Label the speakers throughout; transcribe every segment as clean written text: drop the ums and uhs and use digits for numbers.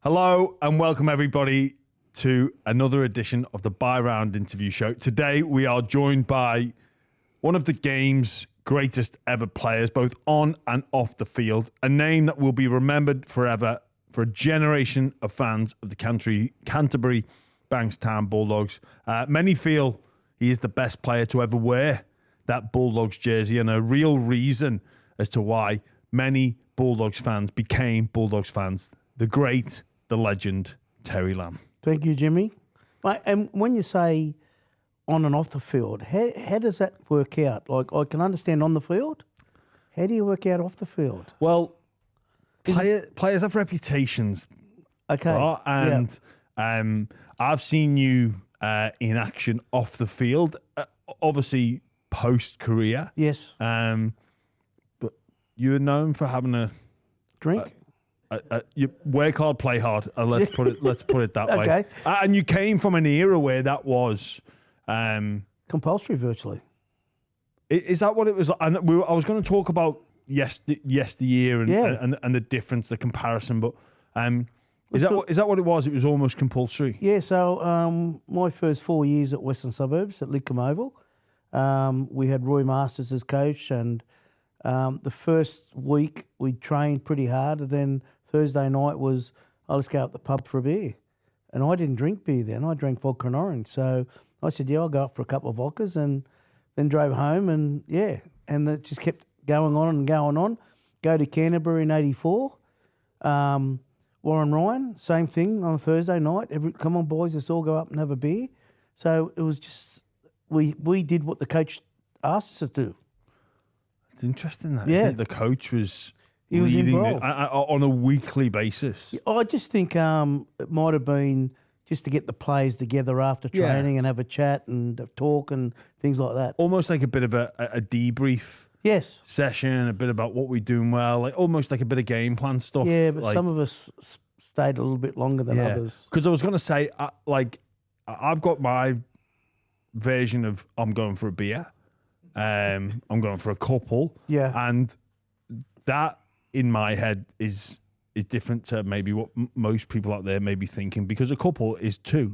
Speaker 1: Hello and welcome everybody to another edition of the Buy Round Interview Show. Today we are joined by one of the game's greatest ever players, both on and off the field. A name that will be remembered forever for a generation of fans of the Canterbury Bankstown Bulldogs. Many feel he is the best player to ever wear that Bulldogs jersey, and a real reason as to why many Bulldogs fans became Bulldogs fans. The great, the legend, Terry Lamb.
Speaker 2: Thank you, Jimmy. And when you say on and off the field, how does that work out? Like, I can understand on the field. How do you work out off the field?
Speaker 1: Well, players have reputations.
Speaker 2: Okay.
Speaker 1: And I've seen you in action off the field, obviously post-career.
Speaker 2: Yes.
Speaker 1: But you're known for having a
Speaker 2: drink.
Speaker 1: You work hard, play hard. Let's put it that way.
Speaker 2: Okay.
Speaker 1: And you came from an era where that was
Speaker 2: Compulsory, virtually.
Speaker 1: Is that what it was? And I was going to talk about yesteryear and the difference, the comparison. But is that what it was? It was almost compulsory.
Speaker 2: Yeah. So my first 4 years at Western Suburbs at Lidcombe Oval, we had Roy Masters as coach, and the first week we trained pretty hard, and then Thursday night was, let's go up the pub for a beer. And I didn't drink beer then. I drank vodka and orange. So I said, I'll go up for a couple of vodkas, and then drove home, and it just kept going on and going on. Go to Canterbury in 84. Warren Ryan, same thing on a Thursday night. Come on, boys, let's all go up and have a beer. So it was just, we did what the coach asked us to do.
Speaker 1: It's interesting that, isn't it? The coach was
Speaker 2: was
Speaker 1: leading
Speaker 2: involved
Speaker 1: on a weekly basis.
Speaker 2: I just think it might have been just to get the players together after training and have a chat and talk and things like that.
Speaker 1: Almost like a bit of a debrief session, a bit about what we're doing well, like almost like a bit of game plan stuff.
Speaker 2: Yeah, but some of us stayed a little bit longer than others.
Speaker 1: Because I was going to say, I've got my version of I'm going for a beer. I'm going for a couple. Yeah. And that, in my head, is different to maybe what most people out there may be thinking, because a couple is two,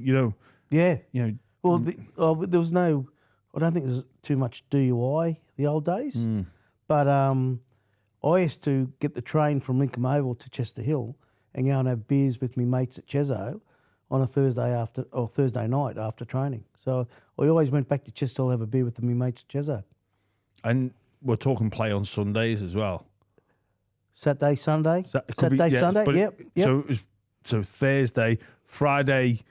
Speaker 2: Yeah. Well, there was no, I don't think there was too much DUI the old days. But I used to get the train from Lidcombe Oval to Chester Hill and go and have beers with me mates at Cheso on a Thursday night after training. So I always went back to Chester Hill to have a beer with me mates at Cheso.
Speaker 1: And we're talking play on Sundays as well.
Speaker 2: Saturday, Sunday. Sunday, yep.
Speaker 1: So Thursday, Friday.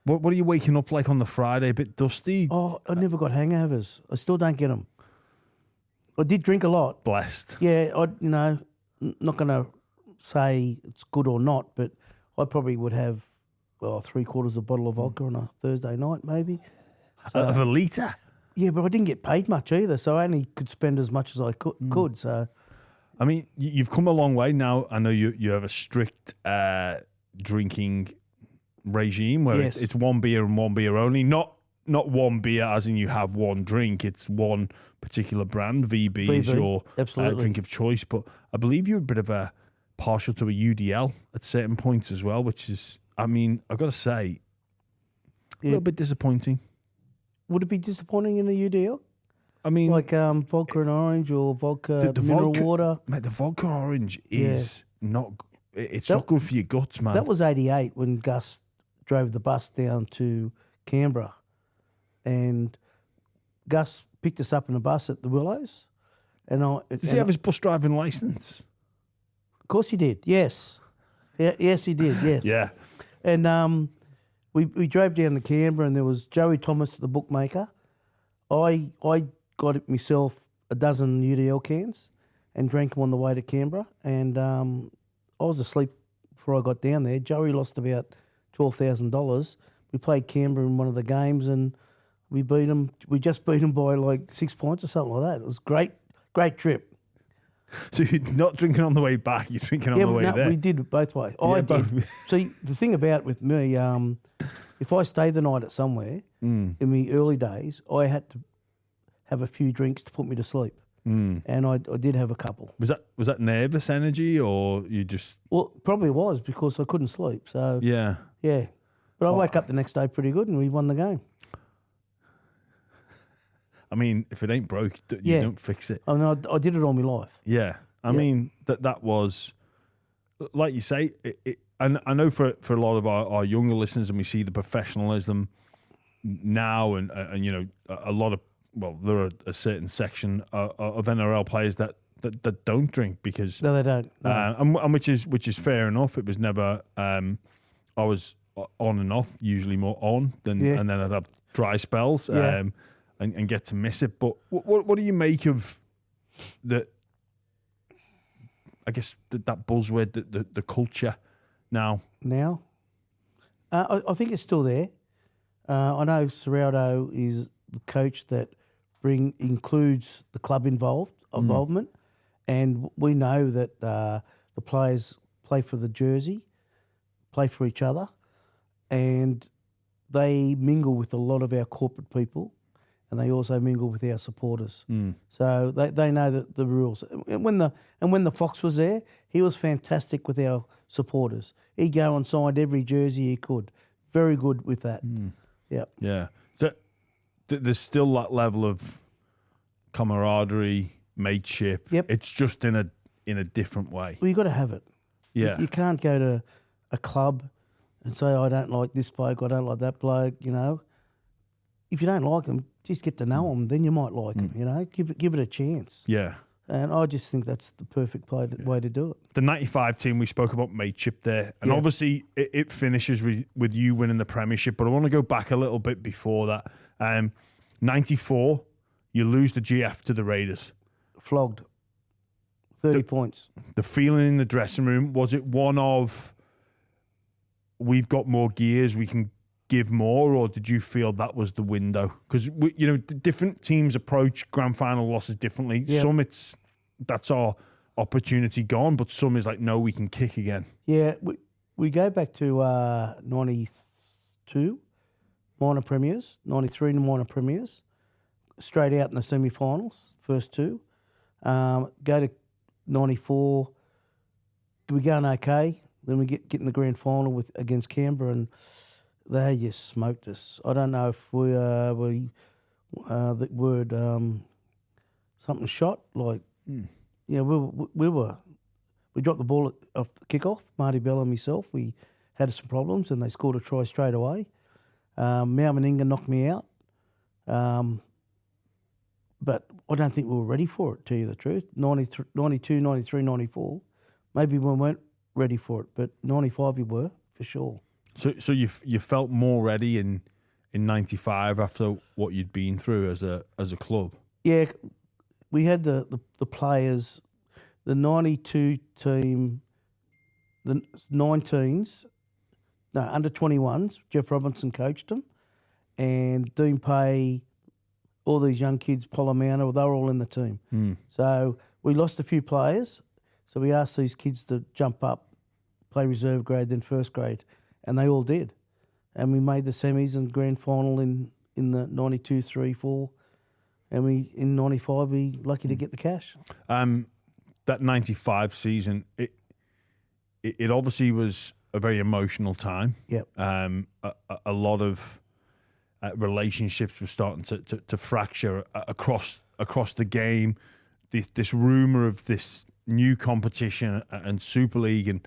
Speaker 1: What are you waking up like on the Friday? A bit dusty?
Speaker 2: Oh, I never got hangovers. I still don't get them. I did drink a lot.
Speaker 1: Blessed.
Speaker 2: Yeah, not going to say it's good or not, but I probably would have 3/4 a bottle of vodka on a Thursday night, maybe.
Speaker 1: Of a litre?
Speaker 2: Yeah, but I didn't get paid much either, so I only could spend as much as I could. So,
Speaker 1: I mean, you've come a long way now. I know you have a strict drinking regime where it's one beer and one beer only. Not one beer as in you have one drink. It's one particular brand. VB is your drink of choice. But I believe you're a bit of a partial to a UDL at certain points as well, which is, I mean, I've got to say, a little bit disappointing.
Speaker 2: Would it be disappointing in a UDL?
Speaker 1: I mean,
Speaker 2: like vodka and orange or vodka mineral water.
Speaker 1: Mate, the vodka orange is not. It's not good for your guts, man.
Speaker 2: That was 88 when Gus drove the bus down to Canberra, and Gus picked us up in a bus at the Willows. Does he have his bus driving license? Of course he did. Yes, yes he did. Yes.
Speaker 1: Yeah.
Speaker 2: And we drove down to Canberra, and there was Joey Thomas, the bookmaker. I got it myself a dozen UDL cans and drank them on the way to Canberra. And I was asleep before I got down there. Joey lost about $12,000. We played Canberra in one of the games, and we beat them. We just beat them by like 6 points or something like that. It was great trip.
Speaker 1: So you're not drinking on the way back, you're drinking on the way there?
Speaker 2: Yeah, we did it both ways. I did. See, the thing about with me, if I stayed the night at somewhere, in the early days, I had to have a few drinks to put me to sleep. and I did have a couple.
Speaker 1: Was that nervous energy, or you just?
Speaker 2: Well, probably was because I couldn't sleep. So
Speaker 1: Yeah.
Speaker 2: But I woke up the next day pretty good, and we won the game.
Speaker 1: I mean, if it ain't broke, you don't fix it.
Speaker 2: I mean, I did it all my life.
Speaker 1: Yeah. I mean, that was, like you say, and I know for a lot of our younger listeners, and we see the professionalism now, and you know, a lot of, well, there are a certain section of NRL players that don't drink because
Speaker 2: No, they don't. No.
Speaker 1: and which is fair enough. It was never. I was on and off, usually more on than, and then I'd have dry spells and get to miss it. But what do you make of the? I guess that buzzword, the culture now.
Speaker 2: Now, I think it's still there. I know Serraldo is the coach that includes the club involvement, and we know that the players play for the jersey, play for each other, and they mingle with a lot of our corporate people, and they also mingle with our supporters. So they know the rules. And when the Fox was there, he was fantastic with our supporters. He'd go and signed every jersey he could. Very good with that.
Speaker 1: Yeah. So there's still that level of camaraderie, mateship.
Speaker 2: Yep.
Speaker 1: It's just in a different way.
Speaker 2: Well, you got to have it.
Speaker 1: Yeah.
Speaker 2: You can't go to a club and say, I don't like this bloke, I don't like that bloke, you know. If you don't like them, just get to know them, then you might like them, you know. Give it a chance.
Speaker 1: Yeah.
Speaker 2: And I just think that's the perfect way to do it.
Speaker 1: The 95 team, we spoke about mateship there. And obviously it finishes with you winning the Premiership. But I want to go back a little bit before that. 94, you lose the GF to the Raiders.
Speaker 2: Flogged. 30 points.
Speaker 1: The feeling in the dressing room, was it one of, we've got more gears, we can give more, or did you feel that was the window? Because different teams approach grand final losses differently.
Speaker 2: Yeah.
Speaker 1: Some that's our opportunity gone, but some is like, no, we can kick again.
Speaker 2: Yeah, we go back to 92 minor premiers, 93 minor premiers, straight out in the semi-finals, first two. Go to 94, we're going okay. Then we get in the grand final against Canberra, and they just smoked us. I don't know if the word something shot, like, we dropped the ball off the kickoff, Marty Bell and myself. We had some problems, and they scored a try straight away. Mal Meninga knocked me out. But I don't think we were ready for it, to tell you the truth. 92, 93, 94, maybe we weren't ready for it, but 95 we were, for sure.
Speaker 1: So you felt more ready in 95 after what you'd been through as a club?
Speaker 2: Yeah, we had the players, the 92 team, the 19s, no, under 21s, Jeff Robinson coached them, and Dean Pay, all these young kids, Polomana, they were all in the team. So we lost a few players, so we asked these kids to jump up, play reserve grade, then first grade, and they all did. And we made the semis and grand final in the 92, 3, 4, and in 95 we lucky to get the cash.
Speaker 1: That 95 season, it obviously was a very emotional time.
Speaker 2: Yep.
Speaker 1: A lot of relationships were starting to fracture across the game. This rumor of this new competition and Super League, and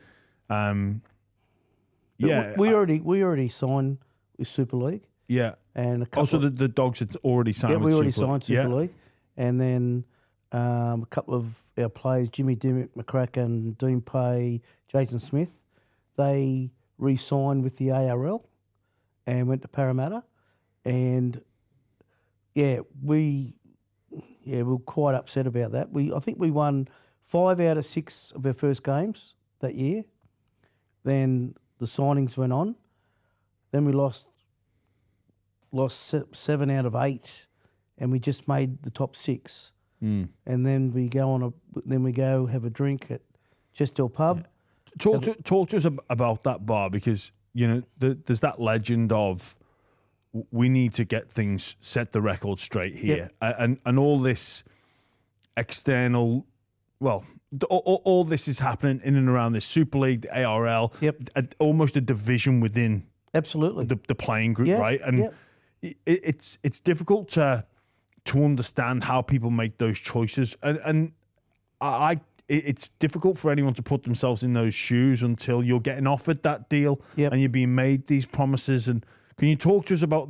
Speaker 2: we already signed with Super League.
Speaker 1: Yeah,
Speaker 2: and
Speaker 1: also the Dogs had already signed.
Speaker 2: Yeah,
Speaker 1: with
Speaker 2: we already
Speaker 1: Super
Speaker 2: signed Super League, and then a couple of our players, Jimmy Dimmick, McCracken, Dean Pay, Jason Smith, they re-signed with the ARL and went to Parramatta. And we were quite upset about that. I think we won 5 out of 6 of our first games that year. Then the signings went on. Then we lost 7 out of 8, and we just made the top 6. And then we go have a drink at Chestel Pub.
Speaker 1: Yeah. Talk to us about that bar, because there's that legend of, we need to get things, set the record straight here. Yep. And all this external. Well, all this is happening in and around this Super League, the ARL.
Speaker 2: Yep.
Speaker 1: Almost a division within
Speaker 2: Absolutely.
Speaker 1: the playing group,
Speaker 2: Yeah,
Speaker 1: right? And it's difficult to understand how people make those choices, and it's difficult for anyone to put themselves in those shoes until you're getting offered that deal and you're being made these promises. And can you talk to us about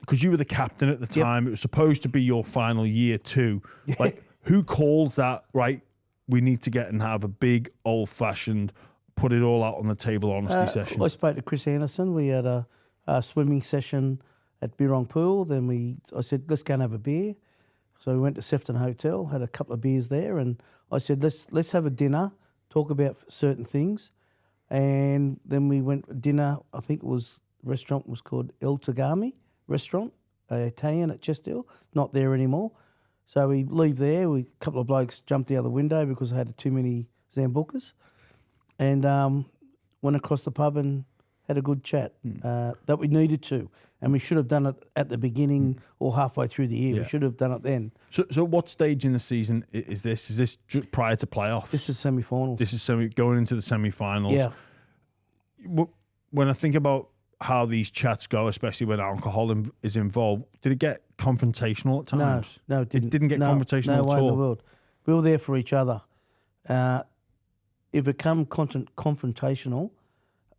Speaker 1: because you were the captain at the time, it was supposed to be your final year too. Like, who calls that, right, we need to get and have a big old-fashioned, put it all out on the table honesty session?
Speaker 2: I spoke to Chris Anderson. We had a swimming session at Birong Pool. Then I said, let's go and have a beer. So we went to Sefton Hotel, had a couple of beers there, and I said, let's have a dinner, talk about certain things. And then we went for dinner. I think the restaurant was called El Tagami Restaurant, Italian at Chesthill. Not there anymore. So we leave there. A couple of blokes jumped out the window because I had too many Zambucas, and went across the pub and had a good chat that we needed to. And we should have done it at the beginning or halfway through the year. We should have done it then.
Speaker 1: So what stage in the season is this? Is this prior to playoffs?
Speaker 2: This is semi-finals.
Speaker 1: This is going into the semi-finals.
Speaker 2: Yeah.
Speaker 1: When I think about how these chats go, especially when alcohol is involved, did it get confrontational at times?
Speaker 2: No, it didn't.
Speaker 1: It didn't get confrontational
Speaker 2: no
Speaker 1: at
Speaker 2: way
Speaker 1: all?
Speaker 2: in the world. We were there for each other. If it come confrontational,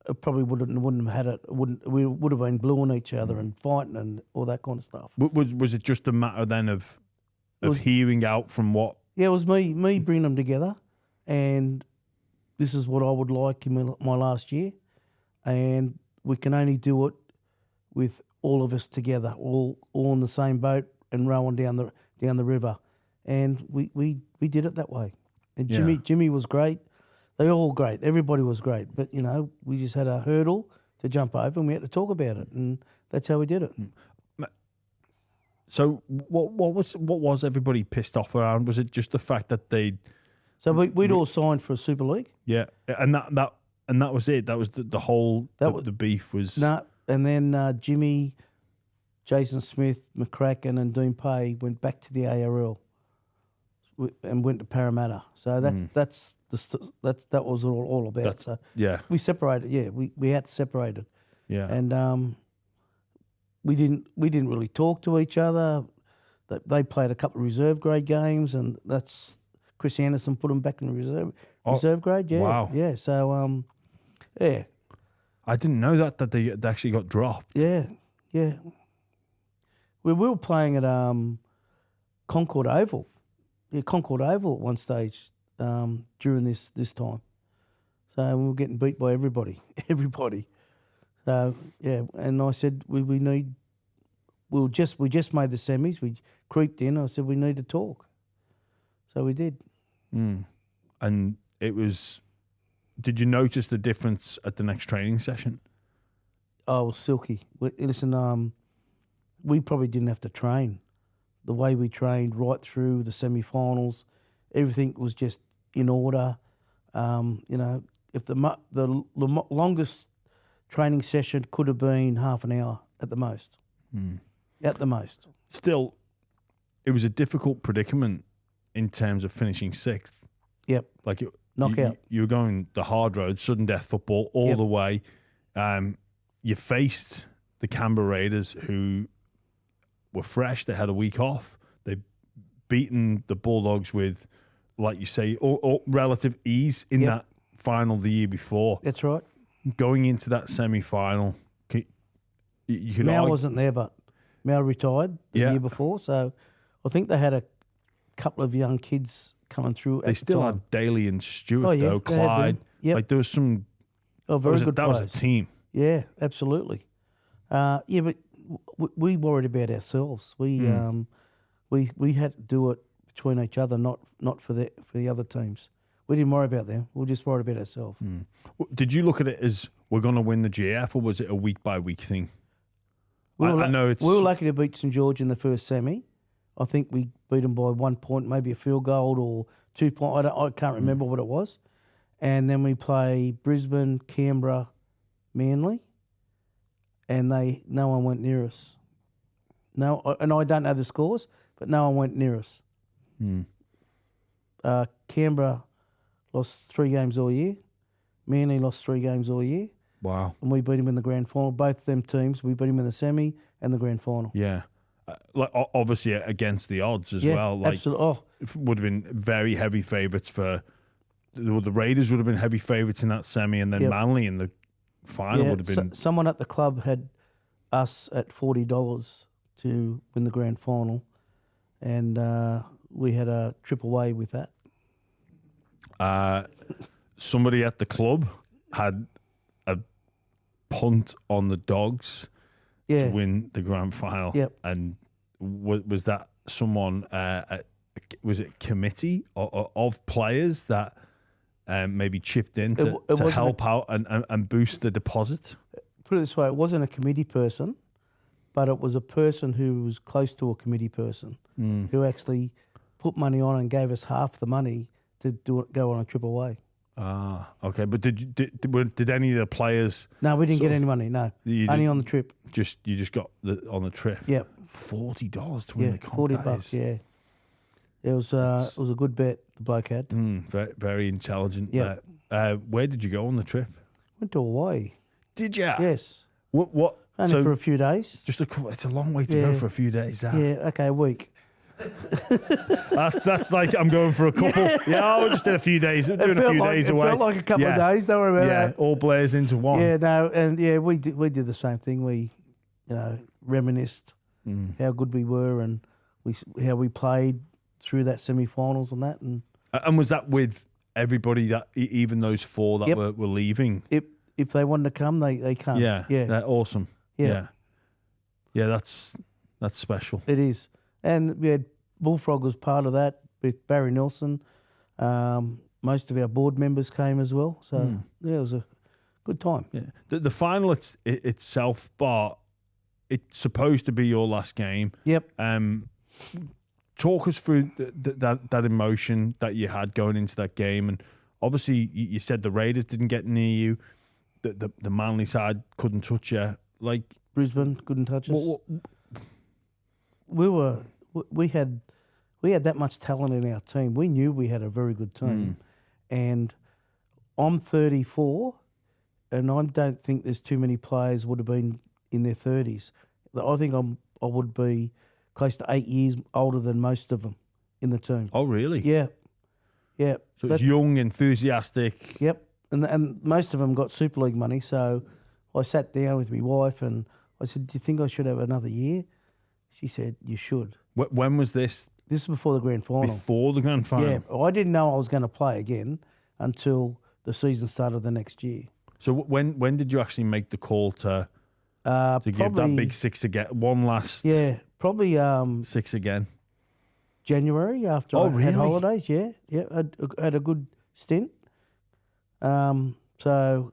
Speaker 2: it probably wouldn't have had it. We would have been gluing each other and fighting and all that kind of stuff.
Speaker 1: Was it just a matter then of hearing out from what?
Speaker 2: Yeah, it was me bringing them together, and this is what I would like in my last year, and we can only do it with all of us together, all in the same boat and rowing down the river, and we did it that way. And Jimmy was great. They were all great. Everybody was great. But, we just had a hurdle to jump over and we had to talk about it. And that's how we did it.
Speaker 1: So what was everybody pissed off around? Was it just the fact that they...
Speaker 2: So we'd all signed for a Super League.
Speaker 1: Yeah. And that was it. That was the whole... The beef was...
Speaker 2: No. And then Jimmy, Jason Smith, McCracken and Dean Pay went back to the ARL and went to Parramatta. So that was all about. We separated. Yeah, we had to separate it.
Speaker 1: Yeah,
Speaker 2: and we didn't really talk to each other. They played a couple of reserve grade games, and that's Chris Anderson put them back in reserve grade. Yeah,
Speaker 1: wow.
Speaker 2: Yeah, so yeah.
Speaker 1: I didn't know that they actually got dropped.
Speaker 2: Yeah. We were playing at Concord Oval. Yeah, Concord Oval at one stage. During this time, so we were getting beat by everybody. So yeah, and I said we just made the semis. We creeped in. I said we need to talk. So we did.
Speaker 1: And it was. Did you notice the difference at the next training session?
Speaker 2: Oh, it was silky. Listen, we probably didn't have to train. The way we trained right through the semi-finals, everything was just in order. If the longest training session could have been half an hour at the most. At the most.
Speaker 1: Still, it was a difficult predicament in terms of finishing sixth.
Speaker 2: Yep.
Speaker 1: Like
Speaker 2: knockout.
Speaker 1: You were going the hard road, sudden death football all the way. You faced the Canberra Raiders, who were fresh. They had a week off. They'd beaten the Bulldogs with, like you say, or relative ease in that final the year before.
Speaker 2: That's right.
Speaker 1: Going into that semi-final, you could
Speaker 2: Mal wasn't there, but Mal retired the year before, so I think they had a couple of young kids coming through.
Speaker 1: They still had Daly and Stewart, though, Clyde. Like there was some.
Speaker 2: Oh, very good.
Speaker 1: That was a team.
Speaker 2: Yeah, absolutely. But we worried about ourselves. We had to do it between each other, not for the other teams. We didn't worry about them. We were just worried about ourselves.
Speaker 1: Did you look at it as we're going to win the GF, or was it a week by week thing? I know it's.
Speaker 2: We were lucky to beat St George in the first semi. I think we beat them by 1 point, maybe a field goal or 2 points. I can't remember what it was. And then we play Brisbane, Canberra, Manly, and no one went near us. No, and I don't know the scores, but no one went near us. Canberra lost 3 games all year. Manly lost 3 games all year.
Speaker 1: Wow.
Speaker 2: And we beat them in the grand final. Both of them teams, we beat them in the semi and the grand final.
Speaker 1: Yeah. Obviously against the odds as
Speaker 2: Yeah,
Speaker 1: well. Like,
Speaker 2: absolutely. Oh,
Speaker 1: it would have been very heavy favourites for... The Raiders would have been heavy favourites in that semi, and then Manly in the final would have been...
Speaker 2: someone at the club had us at $40 to win the grand final, and we had a trip away with that.
Speaker 1: Somebody at the club had a punt on the Dogs to win the grand final.
Speaker 2: Yep.
Speaker 1: And was that someone, was it a committee of players that maybe chipped in to help out and boost the deposit?
Speaker 2: Put it this way, it wasn't a committee person, but it was a person who was close to a committee person who actually put money on and gave us half the money to go on a trip away.
Speaker 1: Ah, okay. But did any of the players?
Speaker 2: No, we didn't get any money. No, only on the trip.
Speaker 1: You just got on the trip.
Speaker 2: Yep.
Speaker 1: $40 to win the comp.
Speaker 2: $40. Yeah, it was a good bet the bloke had.
Speaker 1: Very, very intelligent.
Speaker 2: Yeah.
Speaker 1: Where did you go on the trip?
Speaker 2: Went to Hawaii.
Speaker 1: Did you?
Speaker 2: Yes.
Speaker 1: What?
Speaker 2: Only for a few days.
Speaker 1: It's a long way to go for a few days.
Speaker 2: Yeah. Okay, a week.
Speaker 1: That's like I'm going for a couple. I'll just do a few days. Doing a few days away.
Speaker 2: It felt like a couple of days. Don't worry about that.
Speaker 1: All blares into one.
Speaker 2: Yeah, no, and we did the same thing. We, reminisced how good we were and how we played through that semi-finals and that.
Speaker 1: And was that with everybody that even those 4 that were leaving?
Speaker 2: If they wanted to come, they come.
Speaker 1: Yeah, they're awesome.
Speaker 2: Yeah,
Speaker 1: that's special.
Speaker 2: It is. And we had Bullfrog was part of that with Barry Nelson. Most of our board members came as well. So, it was a good time.
Speaker 1: Yeah. The final itself, but it's supposed to be your last game.
Speaker 2: Yep.
Speaker 1: Talk us through that emotion that you had going into that game. And obviously, you said the Raiders didn't get near you. The Manly side couldn't touch you. Like
Speaker 2: Brisbane couldn't touch us. We had that much talent in our team. We knew we had a very good team, and I'm 34, and I don't think there's too many players would have been in their 30s. I think I would be close to 8 years older than most of them in the team.
Speaker 1: Oh, really?
Speaker 2: Yeah.
Speaker 1: So it's young, enthusiastic.
Speaker 2: Yep, and most of them got Super League money. So I sat down with my wife and I said, "Do you think I should have another year?" She said, "You should."
Speaker 1: When was this?
Speaker 2: This is before the grand final.
Speaker 1: Before the grand final?
Speaker 2: Yeah. I didn't know I was going to play again until the season started the next year.
Speaker 1: So when did you actually make the call to give that big 6 again? One last...
Speaker 2: Yeah, probably...
Speaker 1: 6 again?
Speaker 2: January after I had holidays, yeah. I had a good stint. And I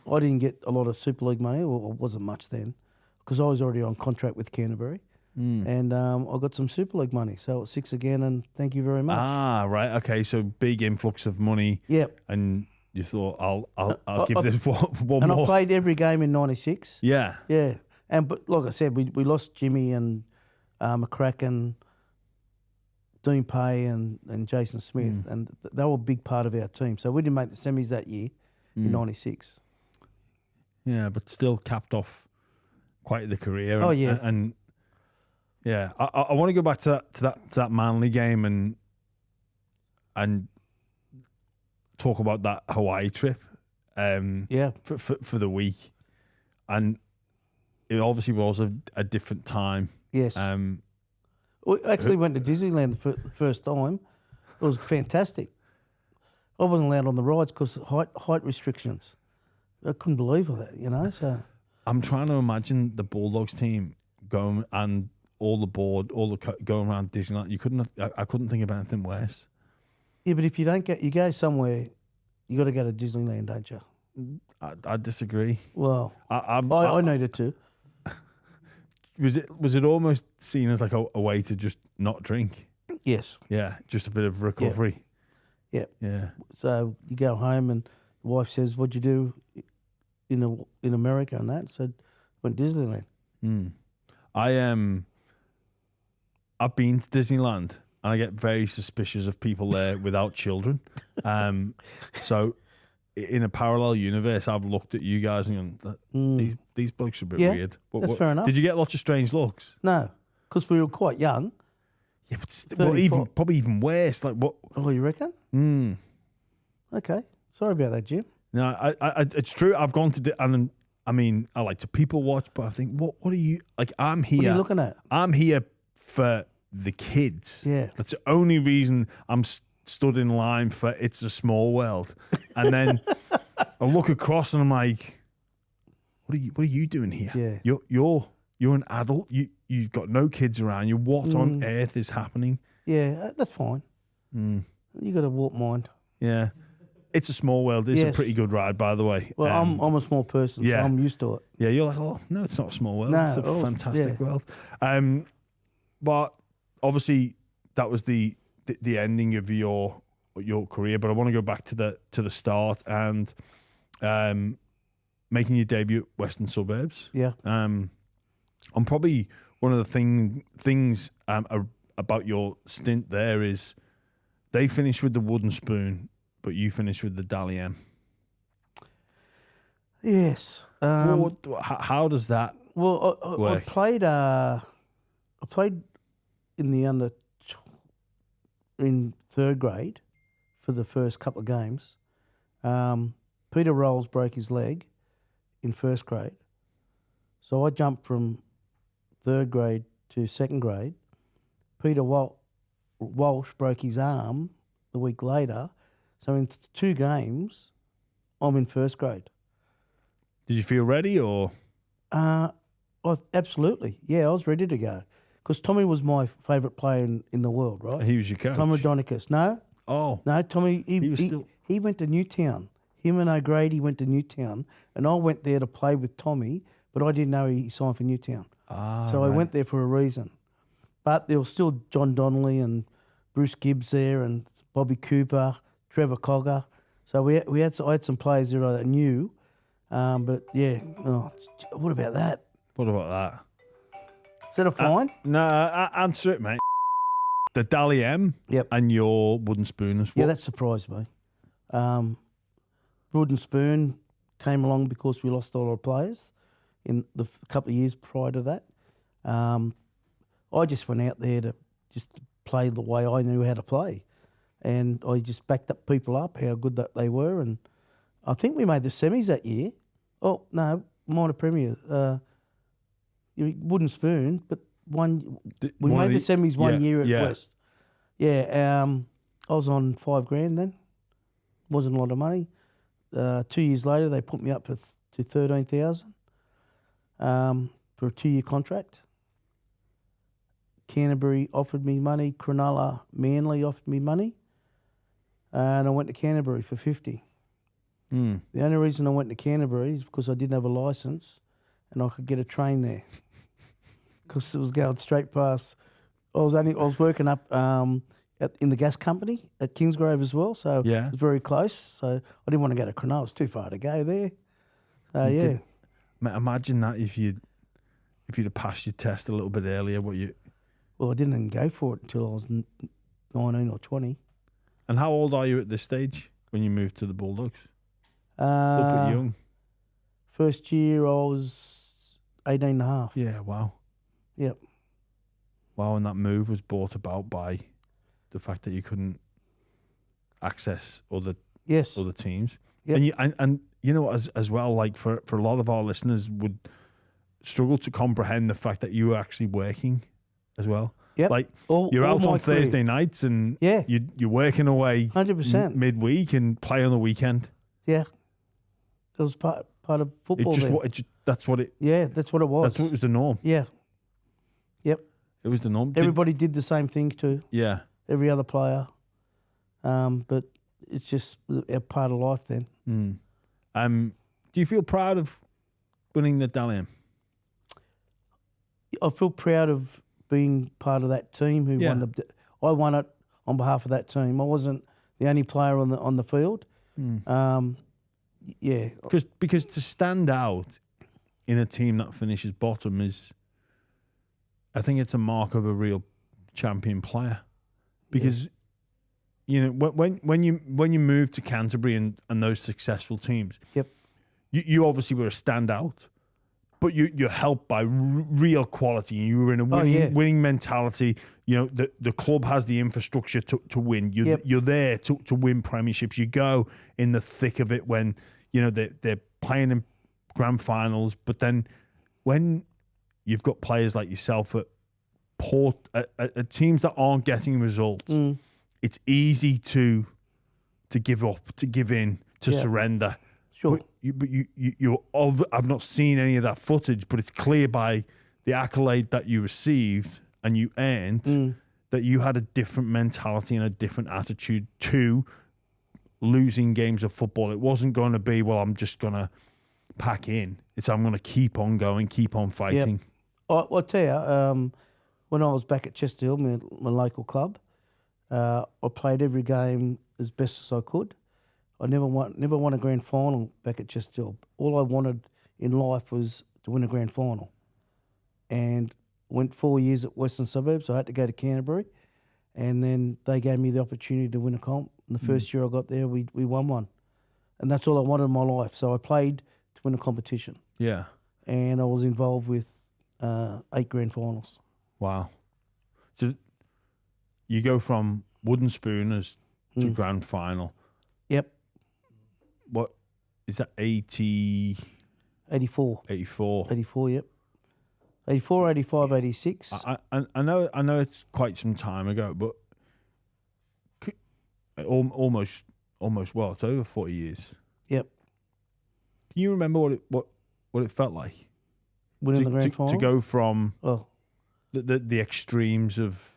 Speaker 2: didn't get a lot of Super League money, or it wasn't much then, because I was already on contract with Canterbury. And I got some Super League money. So it's 6 again, and thank you very much.
Speaker 1: Ah, right. Okay, so big influx of money.
Speaker 2: Yep.
Speaker 1: And you thought, I'll give this one
Speaker 2: and
Speaker 1: more.
Speaker 2: I played every game in 96.
Speaker 1: Yeah.
Speaker 2: Yeah. But like I said, we lost Jimmy and McCracken, Dean Pay and Jason Smith, and they were a big part of our team. So we didn't make the semis that year in 96.
Speaker 1: Yeah, but still capped off quite the career.
Speaker 2: Oh, yeah.
Speaker 1: And yeah, I want to go back to that Manly game and talk about that Hawaii trip. For the week, and it obviously was a different time.
Speaker 2: Yes. We actually went to Disneyland for the first time. It was fantastic. I wasn't allowed on the rides because height restrictions. I couldn't believe that, So
Speaker 1: I'm trying to imagine the Bulldogs team going and all the board, going around Disneyland. I couldn't think of anything worse.
Speaker 2: Yeah, but if you go somewhere, you got to go to Disneyland, don't you?
Speaker 1: I disagree.
Speaker 2: Well, I needed to.
Speaker 1: Was it almost seen as like a way to just not drink?
Speaker 2: Yes.
Speaker 1: Yeah, just a bit of recovery.
Speaker 2: Yeah.
Speaker 1: Yeah.
Speaker 2: So you go home and the wife says, "What'd you do in America?" And that I said, "Went to Disneyland."
Speaker 1: I've been to Disneyland, and I get very suspicious of people there without children. So in a parallel universe, I've looked at you guys and gone, these blokes are a bit weird.
Speaker 2: That's fair enough.
Speaker 1: Did you get lots of strange looks?
Speaker 2: No, because we were quite young.
Speaker 1: Yeah, but probably even worse. Like what?
Speaker 2: Oh, you reckon? Okay. Sorry about that, Jim.
Speaker 1: No, I it's true. I've gone to and I mean, I like to people watch, but I think, what are you like? I'm here.
Speaker 2: What are you looking at?
Speaker 1: I'm here for the kids.
Speaker 2: Yeah,
Speaker 1: that's the only reason I'm stood in line for It's a Small World. And then I look across and I'm like, what are you doing here?
Speaker 2: Yeah,
Speaker 1: you're an adult. You've got no kids around you. What on earth is happening?
Speaker 2: Yeah, that's fine. You got a warped mind.
Speaker 1: Yeah. It's a Small World. It's a pretty good ride, by the way.
Speaker 2: Well, I'm a small person, so I'm used to it.
Speaker 1: Yeah, you're like, oh, no, it's not a small world.
Speaker 2: No,
Speaker 1: it's a fantastic world. But obviously, that was the ending of your career. But I want to go back to the start and making your debut at Western Suburbs.
Speaker 2: Yeah.
Speaker 1: I'm probably one of the things about your stint there is they finished with the wooden spoon, but you finished with the Dally M.
Speaker 2: Yes.
Speaker 1: How does that work?
Speaker 2: I played in in third grade for the first couple of games. Peter Rolls broke his leg in first grade. So I jumped from third grade to second grade. Peter Walsh broke his arm the week later. So in 2 games, I'm in first grade.
Speaker 1: Did you feel ready or?
Speaker 2: Absolutely. Yeah, I was ready to go. Because Tommy was my favourite player in the world, right?
Speaker 1: He was your coach?
Speaker 2: Tommy Donicus. No.
Speaker 1: Oh.
Speaker 2: No, Tommy, he went to Newtown. Him and O'Grady went to Newtown. And I went there to play with Tommy, but I didn't know he signed for Newtown. So I went there for a reason. But there was still John Donnelly and Bruce Gibbs there and Bobby Cooper, Trevor Cogger. So I had some players there that I knew. But yeah, what about that?
Speaker 1: What about that?
Speaker 2: Is that a fine?
Speaker 1: No, answer it, mate. The Dally M and your wooden spooners.
Speaker 2: Yeah, that surprised me. Wooden spoon came along because we lost a lot of players in the couple of years prior to that. I just went out there to just play the way I knew how to play. And I just backed up people up, how good that they were. And I think we made the semis that year. Oh, no, minor premier. Wooden spoon, but we made the semis one year at West. Yeah, I was on $5,000 then. Wasn't a lot of money. 2 years later, they put me up to 13,000 for a 2-year contract. Canterbury offered me money. Cronulla, Manly offered me money. And I went to Canterbury for 50. The only reason I went to Canterbury is because I didn't have a licence and I could get a train there. Because it was going straight past. I was working up in the gas company at Kingsgrove as well, so it was very close. So I didn't want to go to Cronulla; it was too far to go there. So
Speaker 1: imagine that if you'd have passed your test a little bit earlier.
Speaker 2: Well, I didn't even go for it until I was 19 or 20.
Speaker 1: And how old are you at this stage when you moved to the Bulldogs? Still pretty young.
Speaker 2: First year I was 18 and a half.
Speaker 1: Yeah, wow.
Speaker 2: Yep.
Speaker 1: Wow, and that move was brought about by the fact that you couldn't access other teams.
Speaker 2: Yep.
Speaker 1: And you know as well, like for a lot of our listeners would struggle to comprehend the fact that you were actually working as well.
Speaker 2: Yep.
Speaker 1: Like you're out on Thursday nights and you're working away
Speaker 2: 100%
Speaker 1: midweek and play on the weekend.
Speaker 2: Yeah. It was part of football.
Speaker 1: That's what it
Speaker 2: was.
Speaker 1: That's what was the norm.
Speaker 2: Yeah. Yep.
Speaker 1: It was the norm.
Speaker 2: Everybody did the same thing too.
Speaker 1: Yeah.
Speaker 2: Every other player. But it's just a part of life then.
Speaker 1: Do you feel proud of winning the Dally M?
Speaker 2: I feel proud of being part of that team who won I won it on behalf of that team. I wasn't the only player on the field. Yeah.
Speaker 1: Because to stand out in a team that finishes bottom I think it's a mark of a real champion player. because you know when you moved to Canterbury and those successful teams,
Speaker 2: Yep.
Speaker 1: you obviously were a standout, but you're helped by real quality. You were in a winning mentality. You know the club has the infrastructure to win. You're there to win premierships. You go in the thick of it when you know they're playing in grand finals, but then when you've got players like yourself at teams that aren't getting results, it's easy to give up, to give in, to surrender.
Speaker 2: Sure.
Speaker 1: I've not seen any of that footage, but it's clear by the accolade that you received and you earned that you had a different mentality and a different attitude to losing games of football. It wasn't going to be, well, I'm just going to pack in. It's I'm going to keep on going, keep on fighting.
Speaker 2: Yep. I'll tell you, when I was back at Chester Hill, my local club, I played every game as best as I could. I never won a grand final back at Chester Hill. All I wanted in life was to win a grand final. And went 4 years at Western Suburbs. I had to go to Canterbury. And then they gave me the opportunity to win a comp. And the first year I got there, we won one. And that's all I wanted in my life. So I played to win a competition.
Speaker 1: Yeah.
Speaker 2: And I was involved with 8 grand finals.
Speaker 1: Wow. So you go from wooden spooners to grand final.
Speaker 2: Yep.
Speaker 1: What is that? 84.
Speaker 2: 84, yep. 84, 85, 86.
Speaker 1: I know it's quite some time ago, but almost well, it's over 40 years.
Speaker 2: Yep.
Speaker 1: Can you remember what it felt like?
Speaker 2: Winning the grand final?
Speaker 1: To go from the extremes of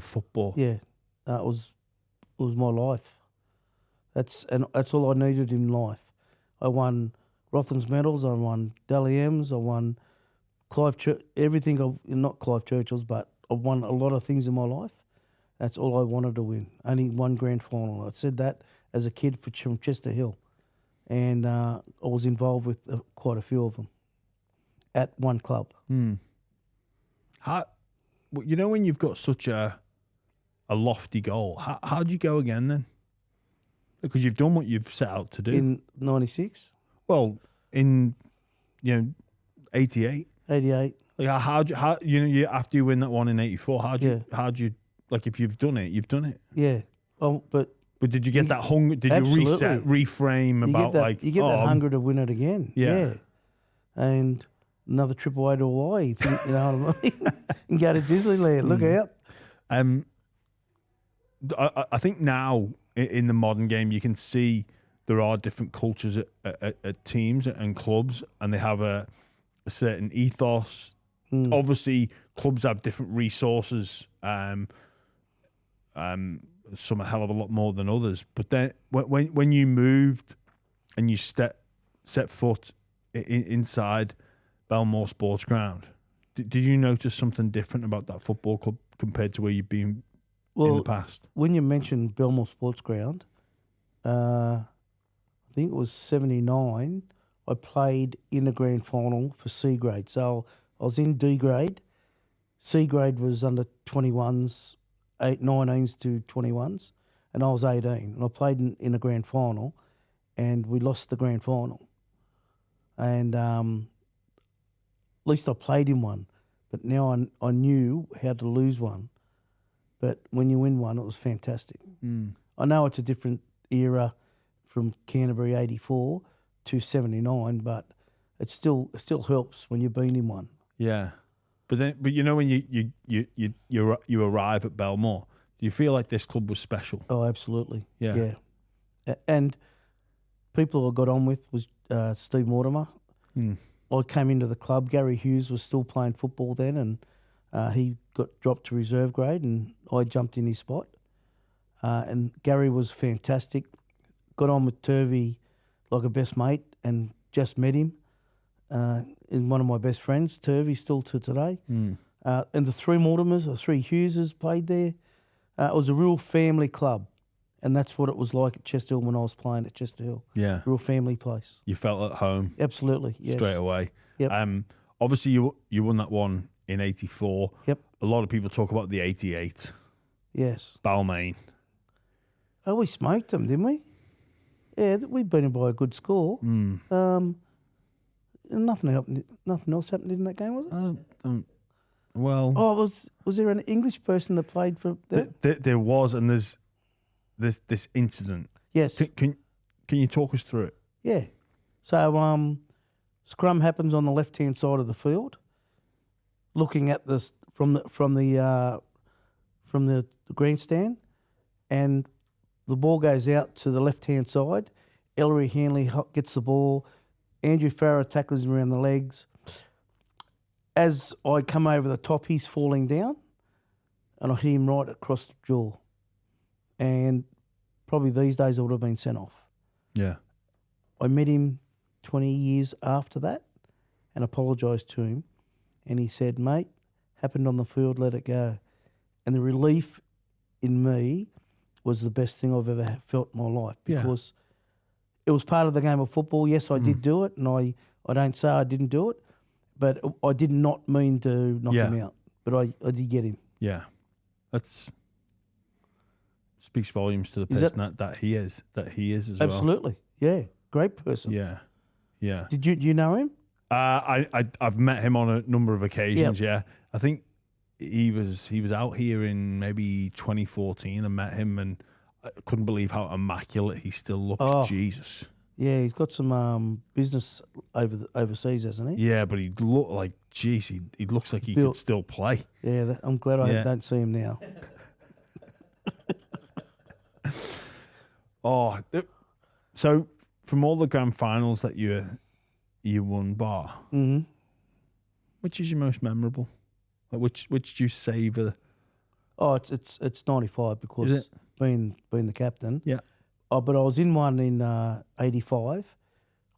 Speaker 1: football.
Speaker 2: Yeah. It was my life. That's all I needed in life. I won Rothmans medals, I won Dally M's, I won Clive Church, everything. Not Clive Churchill's, but I won a lot of things in my life. That's all I wanted to win. Only one grand final. I said that as a kid from Chester Hill, and I was involved with quite a few of them at one club.
Speaker 1: How, you know, when you've got such a lofty goal, how do you go again then? Because you've done what you've set out to do.
Speaker 2: In 96?
Speaker 1: Well, in 88.
Speaker 2: 88.
Speaker 1: Like how after you win that one in 84, how do you like, if you've done it, you've done it.
Speaker 2: Yeah. But
Speaker 1: did you get that hunger? Did
Speaker 2: absolutely.
Speaker 1: You reset, reframe about
Speaker 2: you get that hunger to win it again?
Speaker 1: Yeah.
Speaker 2: And another trip away to Hawaii, you know what I mean? And go to Disneyland. Look out.
Speaker 1: I think now in the modern game, you can see there are different cultures at teams and clubs, and they have a certain ethos. Obviously, clubs have different resources. Some a hell of a lot more than others. But then when you moved and you set foot inside Belmore Sports Ground, did you notice something different about that football club compared to where you've been in the past?
Speaker 2: When you mentioned Belmore Sports Ground, I think it was 79, I played in the grand final for C grade. So I was in D grade. C grade was under 21s, 19s to 21s, and I was 18. And I played in a grand final, and we lost the grand final. And at least I played in one, but now I knew how to lose one. But when you win one, it was fantastic. I know it's a different era from Canterbury 84 to 79, but it still helps when you've been in one.
Speaker 1: Yeah. But you know, when you arrive at Belmore, do you feel like this club was special?
Speaker 2: Oh, absolutely.
Speaker 1: Yeah.
Speaker 2: And people I got on with was Steve Mortimer. I came into the club. Gary Hughes was still playing football then, and he got dropped to reserve grade, and I jumped in his spot. And Gary was fantastic. Got on with Turvey like a best mate, and just met him. In one of my best friends, Turvey, still to today. And the three Mortimers, the three Hugheses played there. It was a real family club, and that's what it was like at Chester Hill when I was playing at Chester Hill.
Speaker 1: Yeah.
Speaker 2: Real family place.
Speaker 1: You felt at home.
Speaker 2: Absolutely, yes.
Speaker 1: Straight away.
Speaker 2: Yep.
Speaker 1: Obviously, you won that one in 84.
Speaker 2: Yep.
Speaker 1: A lot of people talk about the 88.
Speaker 2: Yes.
Speaker 1: Balmain.
Speaker 2: Oh, we smoked them, didn't we? Yeah, we beat them by a good score. Nothing else happened in that game, was it?
Speaker 1: Well,
Speaker 2: was there an English person that played for them?
Speaker 1: there was, and there's this incident.
Speaker 2: Yes.
Speaker 1: Can you talk us through it?
Speaker 2: Yeah. So scrum happens on the left-hand side of the field, looking at this from the grandstand, and the ball goes out to the left-hand side. Ellery Hanley gets the ball. Andrew Farah tackles him around the legs. As I come over the top, he's falling down, and I hit him right across the jaw. And probably these days I would have been sent off.
Speaker 1: Yeah.
Speaker 2: I met him 20 years after that and apologised to him. And he said, mate, happened on the field, let it go. And the relief in me was the best thing I've ever felt in my life, because it was part of the game of football. Yes, I did do it, and I don't say I didn't do it, but I did not mean to knock him out. But I did get him.
Speaker 1: Yeah. That's speaks volumes to the person that he is as well.
Speaker 2: Absolutely. Yeah. Great person.
Speaker 1: Yeah. Yeah.
Speaker 2: Do you know him?
Speaker 1: I've met him on a number of occasions. Yeah. I think he was out here in maybe 2014. I met him and I couldn't believe how immaculate he still looks.
Speaker 2: Oh.
Speaker 1: Jesus.
Speaker 2: Yeah, he's got some business overseas, hasn't he?
Speaker 1: Yeah, but he looked like, geez, he looks like he could still play.
Speaker 2: Yeah, I'm glad I don't see him now.
Speaker 1: So from all the grand finals that you won, bar, which is your most memorable? Like which do you savour?
Speaker 2: Oh, it's 95 because being the captain.
Speaker 1: Yeah.
Speaker 2: Oh, but I was in one in 85.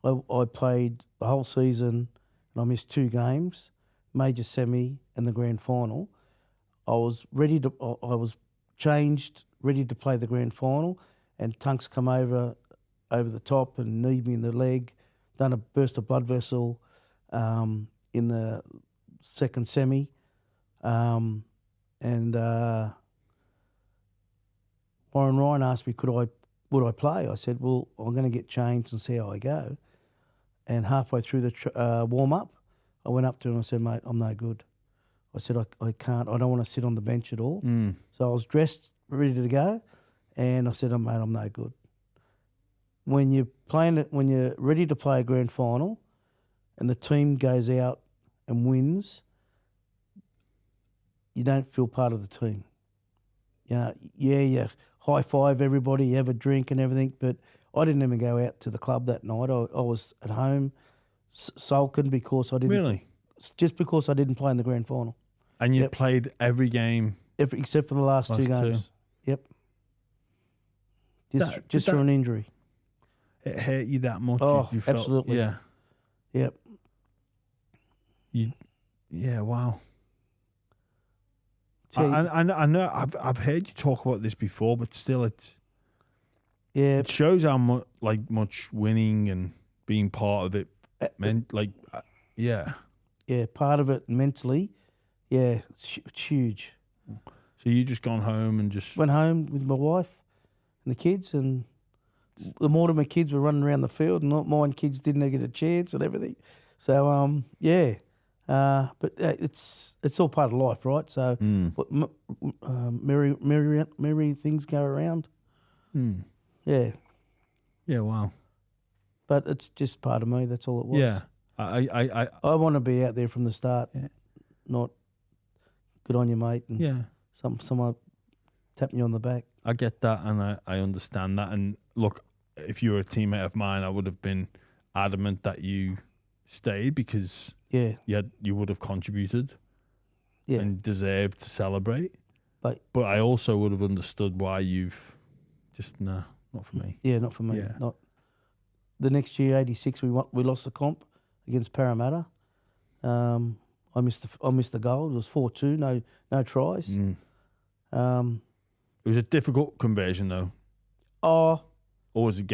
Speaker 2: I played the whole season and I missed 2 games, major semi and the grand final. I was changed, ready to play the grand final, and Tunks come over the top and kneed me in the leg, done a burst of blood vessel in the second semi. And Warren Ryan asked me would I play. I said, well, I'm going to get changed and see how I go. And halfway through the warm-up, I went up to him and I said, mate, I'm no good. I said, I can't, I don't want to sit on the bench at all. So I was dressed, ready to go, and I said, mate, I'm no good. When you're ready to play a grand final and the team goes out and wins, you don't feel part of the team. You know, you high-five everybody, you have a drink and everything, but I didn't even go out to the club that night. I was at home sulking because I didn't...
Speaker 1: Really?
Speaker 2: Just because I didn't play in the grand final.
Speaker 1: And you played every game?
Speaker 2: Except for the last 2 games. Yep. Just for an injury.
Speaker 1: It hurt you that much?
Speaker 2: Oh,
Speaker 1: you felt,
Speaker 2: absolutely.
Speaker 1: Yeah.
Speaker 2: Yep.
Speaker 1: Yeah, wow. I know I've heard you talk about this before, but still it shows how much winning and being part of it meant. Yeah,
Speaker 2: part of it mentally, it's huge.
Speaker 1: So you just gone home and just
Speaker 2: went home with my wife and the kids, and the Mortimer kids were running around the field, and mine kids didn't get a chance and everything. So but it's all part of life, right? So merry things go around. Yeah.
Speaker 1: Yeah. Wow.
Speaker 2: But it's just part of me. That's all it was.
Speaker 1: Yeah.
Speaker 2: I want to be out there from the start, not good on you, mate. And someone tap me on the back.
Speaker 1: I get that, and I understand that. And look, if you were a teammate of mine, I would have been adamant that you stayed because you would have contributed and deserved to celebrate. But I also would have understood why you've just not for me. Yeah,
Speaker 2: not for me.
Speaker 1: Yeah.
Speaker 2: Not the next year, 86. We lost the comp against Parramatta. I missed the goal. It was 4-2. No tries.
Speaker 1: It was a difficult conversion though.
Speaker 2: Or
Speaker 1: was it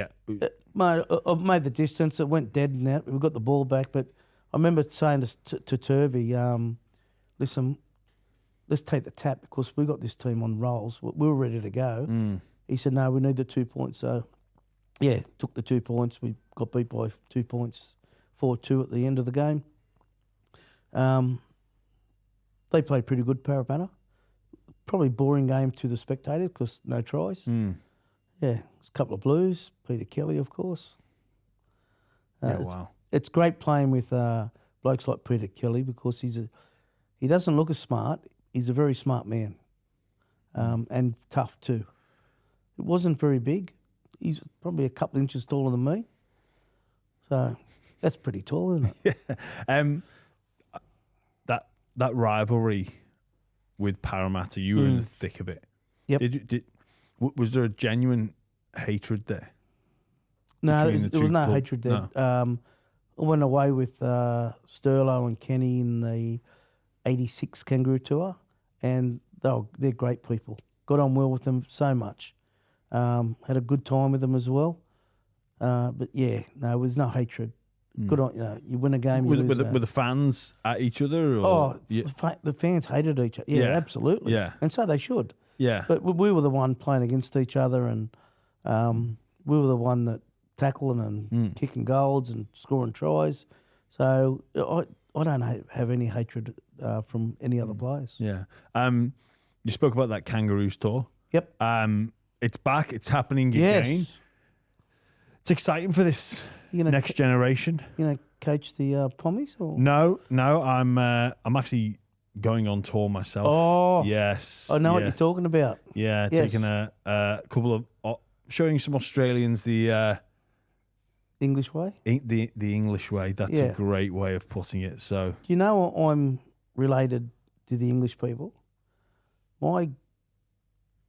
Speaker 2: mate, I made the distance. It went dead and out. We got the ball back, but I remember saying to Turvey, listen, let's take the tap because we got this team on rolls. We were ready to go. He said, no, we need the 2 points. So, yeah, took the 2 points. We got beat by 2 points, 4-2 at the end of the game. They played pretty good, Parramatta. Probably boring game to the spectators because no tries. Yeah, a couple of blues. Peter Kelly, of course.
Speaker 1: Wow.
Speaker 2: It's great playing with blokes like Peter Kelly because he doesn't look as smart. He's a very smart man, and tough too. It wasn't very big. He's probably a couple of inches taller than me. So that's pretty tall, isn't it?
Speaker 1: Yeah. That rivalry with Parramatta, you were in the thick of it.
Speaker 2: Yep.
Speaker 1: Was there a genuine hatred there?
Speaker 2: No, there was no hatred there.
Speaker 1: No.
Speaker 2: I went away with Sterlo and Kenny in the 86 Kangaroo Tour, and they're great people. Got on well with them so much. Had a good time with them as well. But yeah, no, there was no hatred. Good on you win a game.
Speaker 1: Were the fans at each other? Or?
Speaker 2: The fans hated each other. Yeah, absolutely.
Speaker 1: Yeah,
Speaker 2: and so they should.
Speaker 1: Yeah,
Speaker 2: but we were the one playing against each other, and we were the one that tackling and kicking goals and scoring tries. So I don't have any hatred from any other players.
Speaker 1: Yeah. You spoke about that Kangaroos Tour.
Speaker 2: Yep.
Speaker 1: It's back. It's happening again. It's exciting for this next generation.
Speaker 2: You know, coach the Pommies? Or?
Speaker 1: No. I'm actually going on tour myself.
Speaker 2: Oh,
Speaker 1: yes.
Speaker 2: I know what you're talking about.
Speaker 1: Yeah,
Speaker 2: yes.
Speaker 1: taking a couple of showing some Australians the
Speaker 2: English way.
Speaker 1: The English way. That's a great way of putting it. So
Speaker 2: you know, I'm related to the English people. My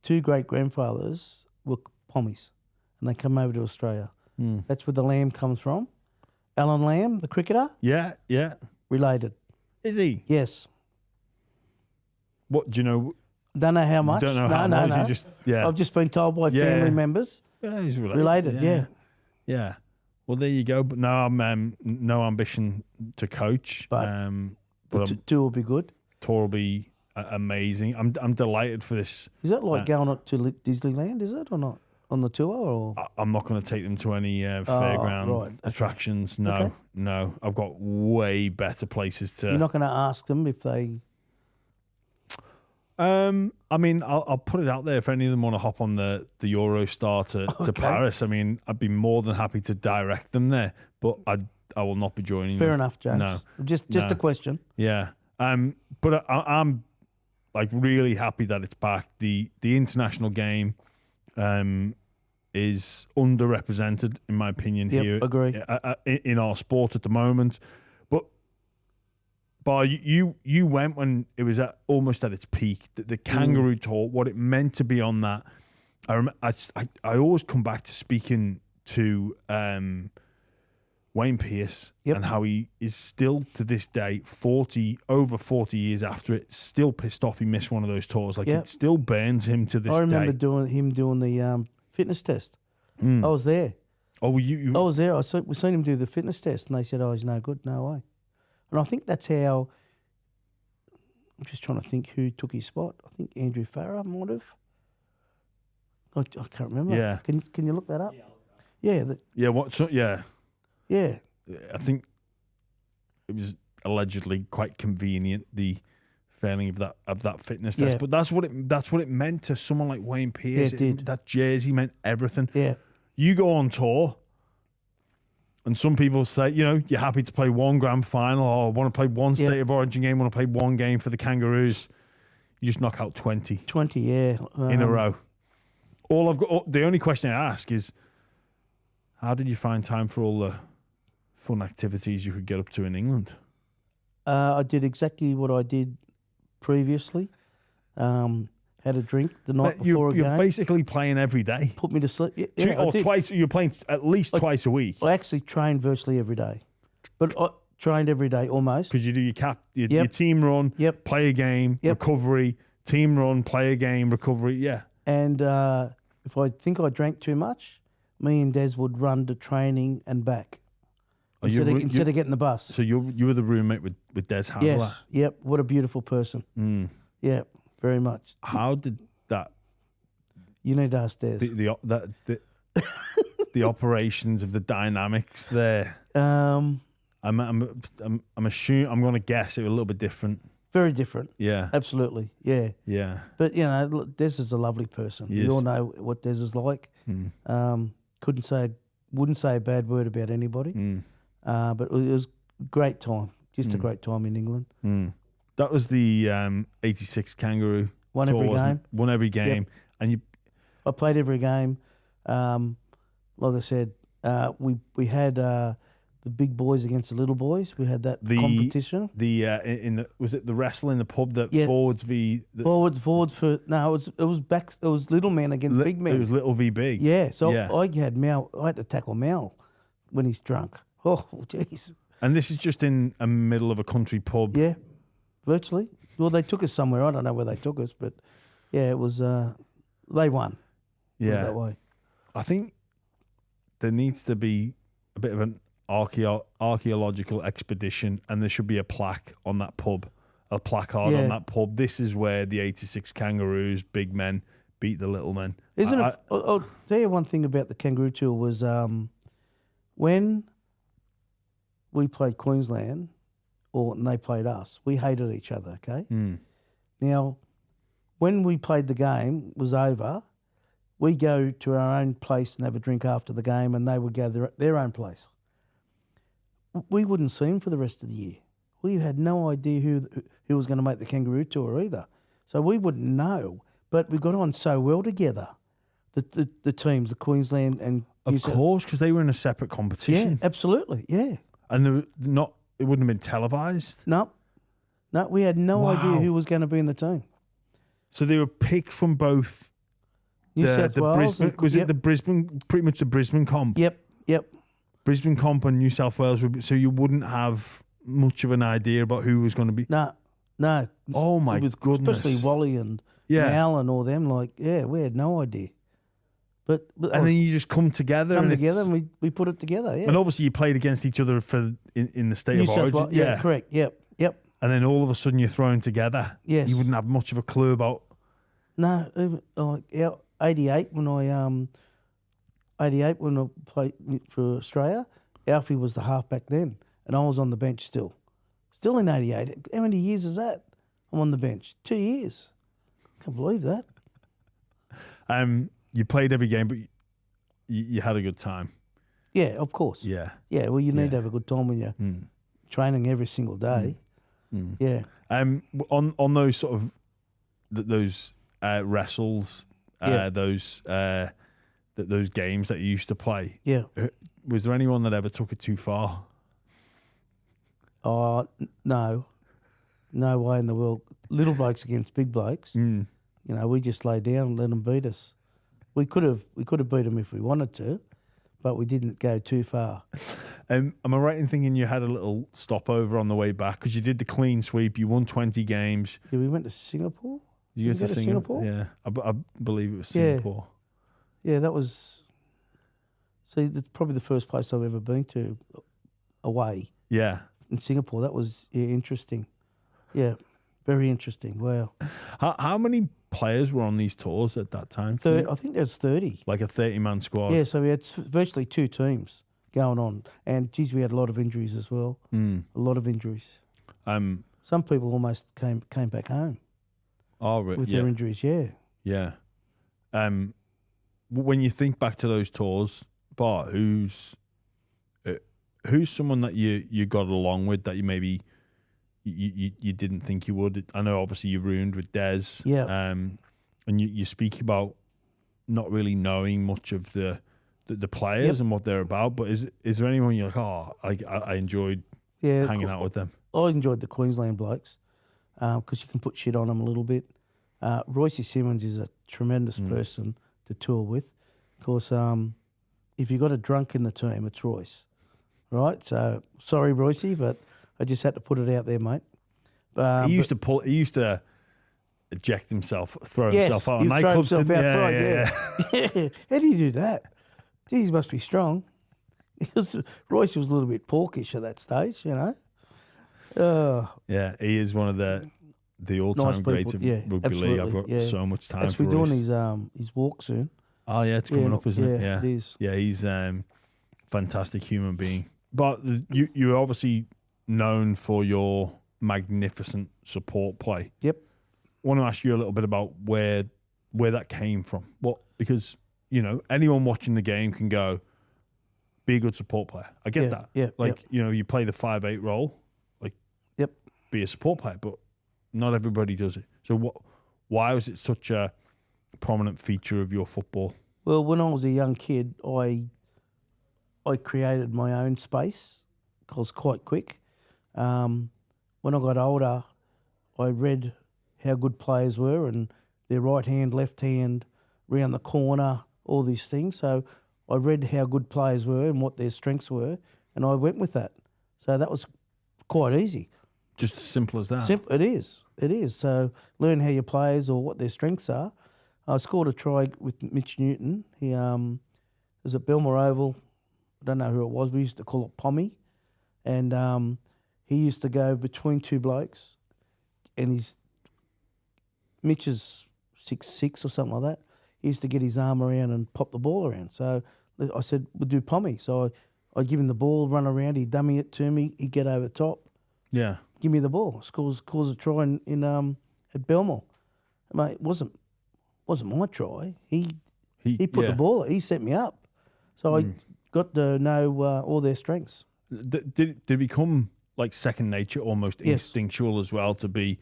Speaker 2: 2 great grandfathers were Pommies, and they come over to Australia. That's where the Lamb comes from. Alan Lamb, the cricketer.
Speaker 1: Yeah.
Speaker 2: Related.
Speaker 1: Is he?
Speaker 2: Yes.
Speaker 1: What do you know?
Speaker 2: Don't know how much.
Speaker 1: Don't know how much.
Speaker 2: No. I've just been told by family members.
Speaker 1: Yeah, he's
Speaker 2: related.
Speaker 1: Yeah. Well, there you go. But no, I'm no ambition to coach.
Speaker 2: But the tour will be good.
Speaker 1: Tour will be amazing. I'm delighted for this.
Speaker 2: Is that like going up to Disneyland? Is it or not on the tour? Or
Speaker 1: I'm not going to take them to any fairground attractions. No,
Speaker 2: okay.
Speaker 1: No. I've got way better places to.
Speaker 2: You're not going to ask them if they.
Speaker 1: I mean, I'll put it out there if any of them want to hop on the Eurostar to Paris. I mean, I'd be more than happy to direct them there, but I will not be joining.
Speaker 2: Fair
Speaker 1: them.
Speaker 2: enough, James.
Speaker 1: No,
Speaker 2: just a question.
Speaker 1: Yeah. But I'm like really happy that it's back. The international game, is underrepresented in my opinion here.
Speaker 2: Agree.
Speaker 1: In our sport at the moment. But you went when it was almost at its peak. The Kangaroo Tour, what it meant to be on that. I always come back to speaking to Wayne Pearce and how he is still to this day, over 40 years after it, still pissed off he missed one of those tours. Like it still burns him to this day.
Speaker 2: I remember doing the fitness test. I was there.
Speaker 1: Oh, were you?
Speaker 2: I was there. We seen him do the fitness test, and they said, "Oh, he's no good, no way." And I think that's how. I'm just trying to think who took his spot. I think Andrew Farrar might have. I can't remember.
Speaker 1: Yeah.
Speaker 2: Can you look that up? Yeah.
Speaker 1: Yeah. I think it was allegedly quite convenient, the failing of that fitness test. But that's what it meant to someone like Wayne Pearce.
Speaker 2: Yeah, it did.
Speaker 1: That jersey meant everything.
Speaker 2: Yeah.
Speaker 1: You go on tour. And some people say, you're happy to play one grand final or want to play one State of Origin game, want to play one game for the Kangaroos. You just knock out 20.
Speaker 2: 20, yeah.
Speaker 1: In a row. The only question I ask is, how did you find time for all the fun activities you could get up to in England?
Speaker 2: I did exactly what I did previously. Had a drink the night before a game.
Speaker 1: You're basically playing every day.
Speaker 2: Put me to sleep.
Speaker 1: Twice. You're playing at least twice a week.
Speaker 2: I actually trained virtually every day, but I trained every day almost.
Speaker 1: Because you do your team run, play a game, recovery, team run, play a game, recovery. Yeah.
Speaker 2: And if I think I drank too much, me and Des would run to training and back instead of getting the bus.
Speaker 1: So you were the roommate with Des Hasler.
Speaker 2: Yes. Yep. What a beautiful person. Yeah, very much.
Speaker 1: How did that
Speaker 2: You need to ask Des.
Speaker 1: the operations of the dynamics there? I'm assuming, I'm going to guess it was a little bit different.
Speaker 2: Very different.
Speaker 1: Yeah.
Speaker 2: Absolutely. Yeah.
Speaker 1: Yeah.
Speaker 2: But, you know, look, Des is a lovely person.
Speaker 1: He
Speaker 2: We
Speaker 1: is.
Speaker 2: all know what Des is like. Wouldn't say a bad word about anybody. But it was a great time. Just a great time in England.
Speaker 1: That was the 86 Kangaroo
Speaker 2: Won
Speaker 1: Tour,
Speaker 2: every
Speaker 1: wasn't
Speaker 2: game.
Speaker 1: it? Won every game. And
Speaker 2: I played every game. Like I said, we had the big boys against the little boys. We had that competition.
Speaker 1: Was it the wrestling in the pub that forwards v
Speaker 2: forwards for it was little men against big men.
Speaker 1: It was little v big.
Speaker 2: Yeah, so I had to tackle Mal when he's drunk. Oh, jeez.
Speaker 1: And this is just in the middle of a country pub.
Speaker 2: Yeah, virtually. Well, they took us somewhere. I don't know where they took us, but yeah, it was. They won.
Speaker 1: Yeah,
Speaker 2: that way.
Speaker 1: I think there needs to be a bit of an archaeological expedition, and there should be a plaque on that pub, a placard on that pub. This is where the 86 Kangaroos, big men, beat the little men.
Speaker 2: Isn't it? I'll tell you one thing about the Kangaroo Tour was when we played Queensland, and they played us, we hated each other, okay? Now, when we played the game, was over, we go to our own place and have a drink after the game, and they would go to their own place. We wouldn't see them for the rest of the year. We had no idea who was going to make the Kangaroo Tour either. So we wouldn't know. But we got on so well together, the teams, the Queensland and
Speaker 1: of course, because they were in a separate competition.
Speaker 2: Yeah, absolutely, yeah.
Speaker 1: And it wouldn't have been televised?
Speaker 2: No, we had no idea who was going to be in the team.
Speaker 1: So they were picked from both
Speaker 2: New South Wales.
Speaker 1: Brisbane, it the Brisbane, pretty much the Brisbane comp?
Speaker 2: Yep.
Speaker 1: Brisbane comp and New South Wales, so you wouldn't have much of an idea about who was going to be?
Speaker 2: No.
Speaker 1: Oh, my goodness.
Speaker 2: Especially Wally and Mal and all them, we had no idea. But
Speaker 1: and then you just come together.
Speaker 2: And we put it together, yeah.
Speaker 1: And obviously you played against each other in the state of origin.
Speaker 2: Yeah, correct, yep.
Speaker 1: And then all of a sudden you're thrown together.
Speaker 2: Yes.
Speaker 1: You wouldn't have much of a clue about...
Speaker 2: No, 88 when I played for Australia, Alfie was the halfback then, and I was on the bench still. Still in 88. How many years is that? I'm on the bench. 2 years. Can't believe that.
Speaker 1: You played every game, but you had a good time.
Speaker 2: Yeah, of course.
Speaker 1: Yeah.
Speaker 2: Yeah, well, you need to have a good time when you're training every single day. Yeah.
Speaker 1: On those sort of those wrestles, those games that you used to play.
Speaker 2: Yeah.
Speaker 1: Was there anyone that ever took it too far?
Speaker 2: No. No way in the world. Little blokes against big blokes. You know, we just lay down and let them beat us. We could have beat them if we wanted to, but we didn't go too far.
Speaker 1: Am I right in thinking you had a little stopover on the way back because you did the clean sweep? You won 20 games.
Speaker 2: Yeah, we went to Singapore.
Speaker 1: You go to Singapore? Yeah, I believe it was Singapore.
Speaker 2: Yeah, that was. See, that's probably the first place I've ever been to away.
Speaker 1: Yeah,
Speaker 2: in Singapore. That was interesting. Yeah, very interesting. Wow.
Speaker 1: How many players were on these tours at that time?
Speaker 2: I think there's 30.
Speaker 1: Like a 30-man squad.
Speaker 2: Yeah, so we had virtually 2 teams going on, and geez, we had a lot of injuries as well. A lot of injuries. Some people almost came back home.
Speaker 1: Oh, really?
Speaker 2: With their injuries, yeah.
Speaker 1: Yeah. When you think back to those tours, Bart, who's someone that you got along with that you maybe you didn't think you would? I know obviously you ruined with Des.
Speaker 2: Yeah.
Speaker 1: And you speak about not really knowing much of the players and what they're about, but is there anyone you're like, I enjoyed hanging out with them?
Speaker 2: I enjoyed the Queensland blokes because you can put shit on them a little bit. Royce Simmons is a tremendous person to tour with. Of course, if you've got a drunk in the team, it's Royce, right? So sorry, Royce, but I just had to put it out there, mate.
Speaker 1: He used to eject himself, throw himself out on nightclubs.
Speaker 2: Yeah. How do you do that? Geez, he must be strong. Because Royce was a little bit porkish at that stage, you know.
Speaker 1: Yeah, he is one of the the all-time
Speaker 2: Nice
Speaker 1: greats
Speaker 2: people,
Speaker 1: of rugby league. I've got so much time for
Speaker 2: We're doing his walk soon.
Speaker 1: Oh yeah, it's coming up, isn't it?
Speaker 2: Yeah,
Speaker 1: Yeah,
Speaker 2: it is.
Speaker 1: Yeah, he's fantastic human being. But you're obviously known for your magnificent support play.
Speaker 2: Yep.
Speaker 1: I want to ask you a little bit about where that came from. Because anyone watching the game can go, be a good support player. I get that.
Speaker 2: Yeah.
Speaker 1: You play the 5'8" role,
Speaker 2: Yep.
Speaker 1: be a support player, but not everybody does it. So why was it such a prominent feature of your football?
Speaker 2: Well, when I was a young kid, I created my own space. I was quite quick. When I got older, I read how good players were and their right hand, left hand, round the corner, all these things. So I read how good players were and what their strengths were, and I went with that. So that was quite easy.
Speaker 1: Just as simple as that.
Speaker 2: Simple, it is. It is. So learn how your players or what their strengths are. I scored a try with Mitch Newton. He was at Belmore Oval. I don't know who it was. We used to call it Pommy. And he used to go between two blokes. And Mitch is 6'6" or something like that. He used to get his arm around and pop the ball around. So I said, we'll do Pommy. So I'd give him the ball, run around. He'd dummy it to me. He'd get over the top.
Speaker 1: Yeah.
Speaker 2: Give me the ball. Scores a try in at Belmore. Mate, it wasn't my try. He put the ball. He set me up. So I got to know all their strengths.
Speaker 1: Did it become like second nature, almost instinctual as well? To be,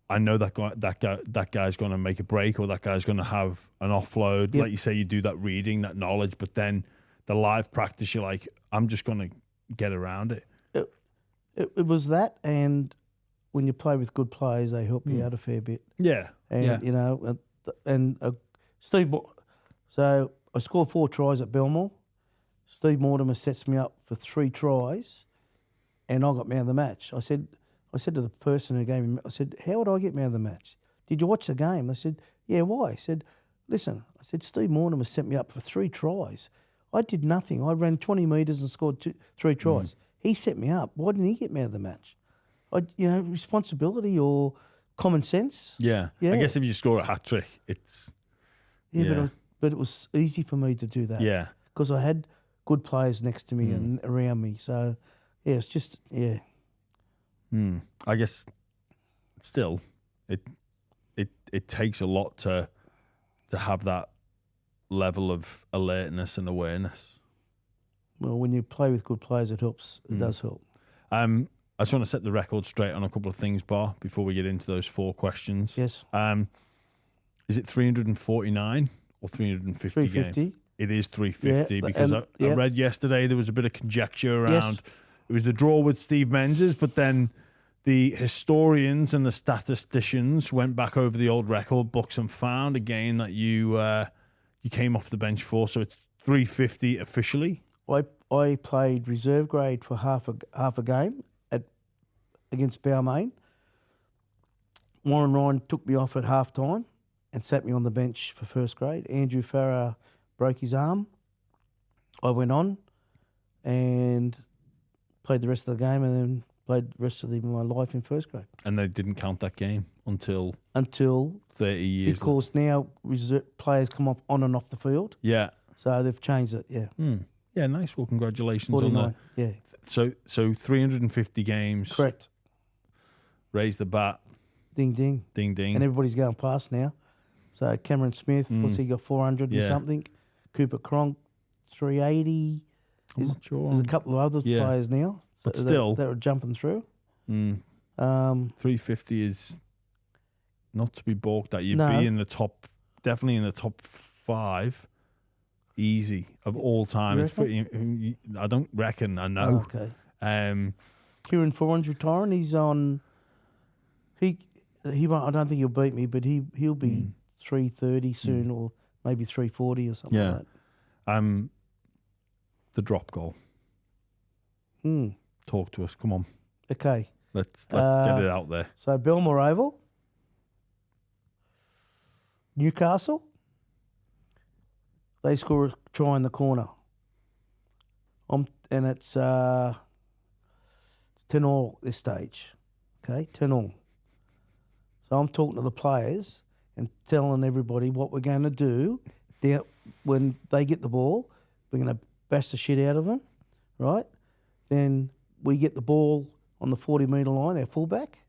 Speaker 1: I know that guy's going to make a break, or that guy's going to have an offload. Like you say, you do that reading, that knowledge, but then the live practice, you're like, I'm just going to get around it.
Speaker 2: It was that, and when you play with good players, they help you out a fair bit.
Speaker 1: Yeah,
Speaker 2: and Steve. So I scored 4 tries at Belmore. Steve Mortimer sets me up for 3 tries, and I got man of the match. I said to the person who gave me, I said, how would I get man of the match? Did you watch the game? I said, yeah, why? I said, listen, Steve Mortimer set me up for 3 tries. I did nothing. I ran 20 metres and scored 3 tries. He set me up. Why didn't he get man of the match? Responsibility or common sense.
Speaker 1: Yeah. I guess if you score a hat trick, it's
Speaker 2: but it was easy for me to do that.
Speaker 1: Yeah,
Speaker 2: because I had good players next to me and around me. So yeah, it's just
Speaker 1: I guess still, it takes a lot to have that level of alertness and awareness.
Speaker 2: Well, when you play with good players, it helps. It does help.
Speaker 1: I just want to set the record straight on a couple of things, Bar, before we get into those 4 questions.
Speaker 2: Yes.
Speaker 1: Is it 349 or 350
Speaker 2: 350.
Speaker 1: games? It is 350 because I read yesterday there was a bit of conjecture around.
Speaker 2: Yes.
Speaker 1: It was the draw with Steve Menzies, but then the historians and the statisticians went back over the old record books and found again that you came off the bench for. So it's 350 officially.
Speaker 2: I played reserve grade for half a game against Balmain. Warren Ryan took me off at half time and sat me on the bench for first grade. Andrew Farrer broke his arm. I went on and played the rest of the game, and then played the rest of my life in first grade.
Speaker 1: And they didn't count that game until
Speaker 2: 30
Speaker 1: years.
Speaker 2: Because now players come off on and off the field.
Speaker 1: Yeah.
Speaker 2: So they've changed it. Yeah.
Speaker 1: Yeah, nice. Well, congratulations
Speaker 2: 49,
Speaker 1: on that. Yeah. So 350 games.
Speaker 2: Correct.
Speaker 1: Raise the bat.
Speaker 2: Ding, ding.
Speaker 1: Ding, ding.
Speaker 2: And everybody's going past now. So Cameron Smith, what's he got, 400 or something? Cooper Cronk, 380.
Speaker 1: I'm not sure.
Speaker 2: There's a couple of other players now.
Speaker 1: But still.
Speaker 2: That are jumping through.
Speaker 1: 350 is not to be balked at. You'd be in the top, definitely in the top 5. Easy of all time. It's pretty. I don't reckon. I know.
Speaker 2: Okay.
Speaker 1: Kieran
Speaker 2: Foran's retiring. He's on. He won't. I don't think he'll beat me, but he'll be 330 soon, or maybe 340 or something like that.
Speaker 1: The drop goal. Talk to us. Come on.
Speaker 2: Okay.
Speaker 1: Let's get it out there.
Speaker 2: So Belmore Oval, Newcastle. They score a try in the corner. And it's 10-all this stage. Okay, 10-all. So I'm talking to the players and telling everybody what we're going to do. When they get the ball, we're going to bash the shit out of them, right? Then we get the ball on the 40-metre line, our fullback,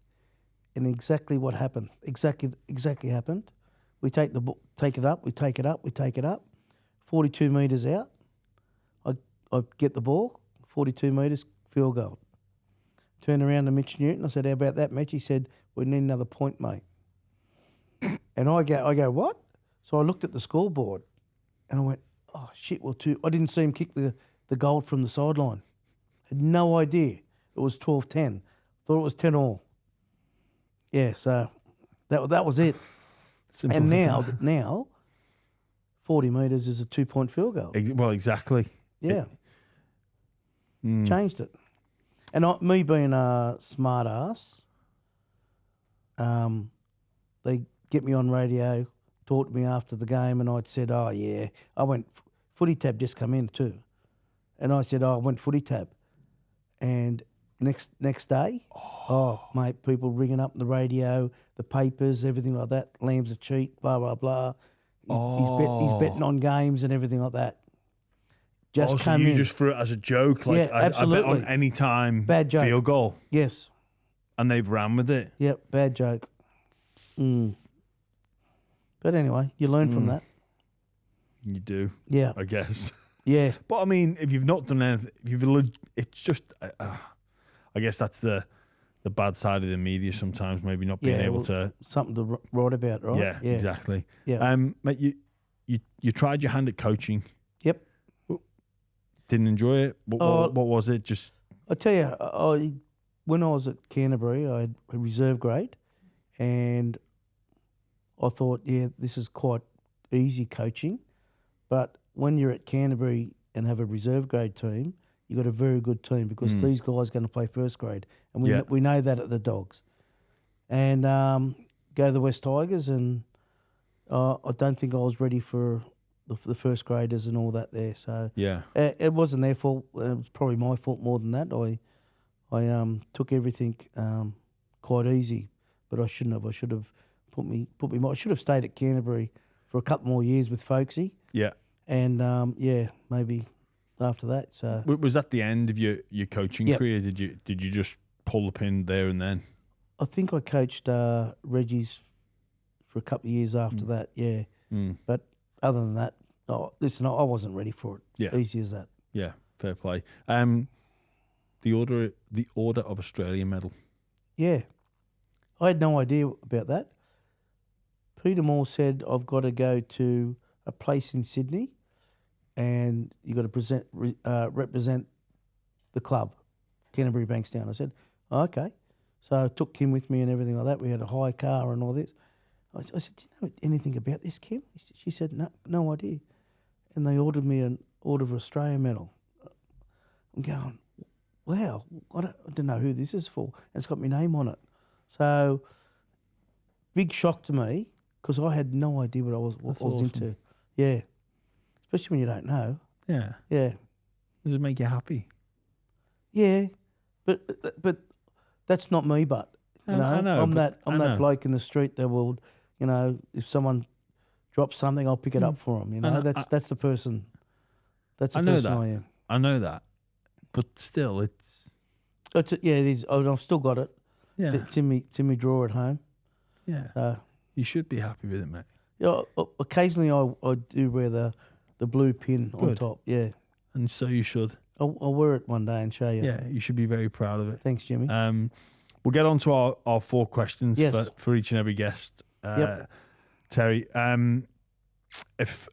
Speaker 2: and exactly what happened. Exactly happened. We take it up. 42 metres out, I get the ball, 42 metres, field goal. Turn around to Mitch Newton. I said, how about that, Mitch? He said, we need another point, mate. And I go, what? So I looked at the scoreboard and I went, oh, shit, well, I didn't see him kick the goal from the sideline. Had no idea. It was 12-10. Thought it was 10-all. Yeah, so that was it.
Speaker 1: Simple
Speaker 2: and
Speaker 1: as
Speaker 2: now, 40 metres is a 2-point field goal.
Speaker 1: Well, exactly.
Speaker 2: Yeah. Changed it. And me being a smart ass, they get me on radio, talked to me after the game, and I'd said, oh, yeah. I went, footy tab just come in too. And I said, oh, I went footy tab. And next day, mate, people ringing up the radio, the papers, everything like that. Lamb's a cheat, blah, blah, blah. He's betting on games and everything like that. Just
Speaker 1: so you just threw it as a joke, like
Speaker 2: yeah, absolutely.
Speaker 1: I bet on any time
Speaker 2: bad joke.
Speaker 1: Field goal.
Speaker 2: Yes.
Speaker 1: And they've ran with it.
Speaker 2: Yep, bad joke. But anyway, you learn from that.
Speaker 1: You do.
Speaker 2: Yeah.
Speaker 1: I guess.
Speaker 2: Yeah.
Speaker 1: But I mean, if you've not done anything, it's just, I guess that's the bad side of the media sometimes, maybe not being able to.
Speaker 2: Something to write about, right?
Speaker 1: Yeah, exactly.
Speaker 2: Yeah.
Speaker 1: Mate, you tried your hand at coaching.
Speaker 2: Yep.
Speaker 1: Didn't enjoy it? What was it? Just
Speaker 2: I tell you, when I was at Canterbury, I had a reserve grade, and I thought, yeah, this is quite easy coaching. But when you're at Canterbury and have a reserve grade team, you've got a very good team because these guys are going to play first grade, and we know that at the Dogs. And go to the West Tigers, and I don't think I was ready for the first graders and all that there. So it wasn't their fault. It was probably my fault more than that. I took everything quite easy, but I shouldn't have. I should have I should have stayed at Canterbury for a couple more years with Folksy.
Speaker 1: Yeah.
Speaker 2: And maybe after that. So
Speaker 1: was that the end of your coaching career? Did you just pull the pin there and then?
Speaker 2: I think I coached Reggie's for a couple of years after that. Yeah. But other than that, listen, I wasn't ready for it.
Speaker 1: Yeah.
Speaker 2: Easy as that.
Speaker 1: Yeah, fair play. The Order of Australia medal.
Speaker 2: Yeah. I had no idea about that. Peter Moore said, I've got to go to a place in Sydney and you've got to represent the club, Canterbury Bankstown. I said, okay. So I took Kim with me and everything like that. We had a hire car and all this. I said, do you know anything about this, Kim? She said, no idea. And they ordered me an Order of Australia medal. I'm going, wow, I don't know who this is for. And it's got my name on it. So, big shock to me because I had no idea what I was
Speaker 1: awesome.
Speaker 2: into. Yeah. Especially when you don't know.
Speaker 1: Yeah.
Speaker 2: Yeah.
Speaker 1: Does it make you happy?
Speaker 2: Yeah. But that's not me, but you know,
Speaker 1: I know,
Speaker 2: I'm that bloke in the street that will, you know, if someone drops something, I'll pick it up for them. You know, that's the person. That's the person I am.
Speaker 1: I know that, but still, it
Speaker 2: is. I've still got it.
Speaker 1: Yeah,
Speaker 2: it's in me drawer at home.
Speaker 1: Yeah, you should be happy with it, mate.
Speaker 2: Yeah, occasionally I do wear the blue pin on top. Yeah,
Speaker 1: and so you should.
Speaker 2: I'll wear it one day and show you.
Speaker 1: Yeah, you should be very proud of it.
Speaker 2: Thanks, Jimmy.
Speaker 1: We'll get on to our 4 questions for each and every guest. Terry, if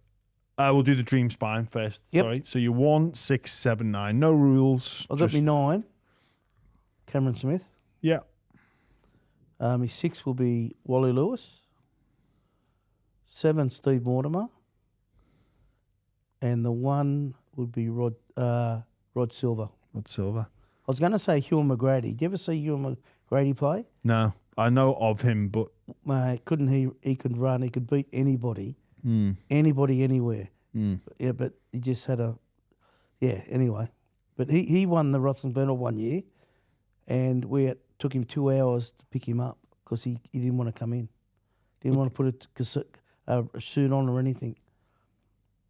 Speaker 1: we'll do the dream spine first.
Speaker 2: Yep.
Speaker 1: Sorry. So you're 1, 6, 7, 9. No rules.
Speaker 2: I've got me 9. Cameron Smith.
Speaker 1: Yeah.
Speaker 2: My 6 will be Wally Lewis. 7, Steve Mortimer. And the 1 would be Rod Silver.
Speaker 1: Rod Silver.
Speaker 2: I was going to say Hugh McGrady. Do you ever see Hugh McGrady play?
Speaker 1: No, I know of him, but
Speaker 2: couldn't he could run. He could beat anybody, anybody, anywhere. Yeah, but he just had anyway. But he won the Rothmans Medal one year, and took him 2 hours to pick him up because he didn't want to come in. Didn't want to put a suit on or anything.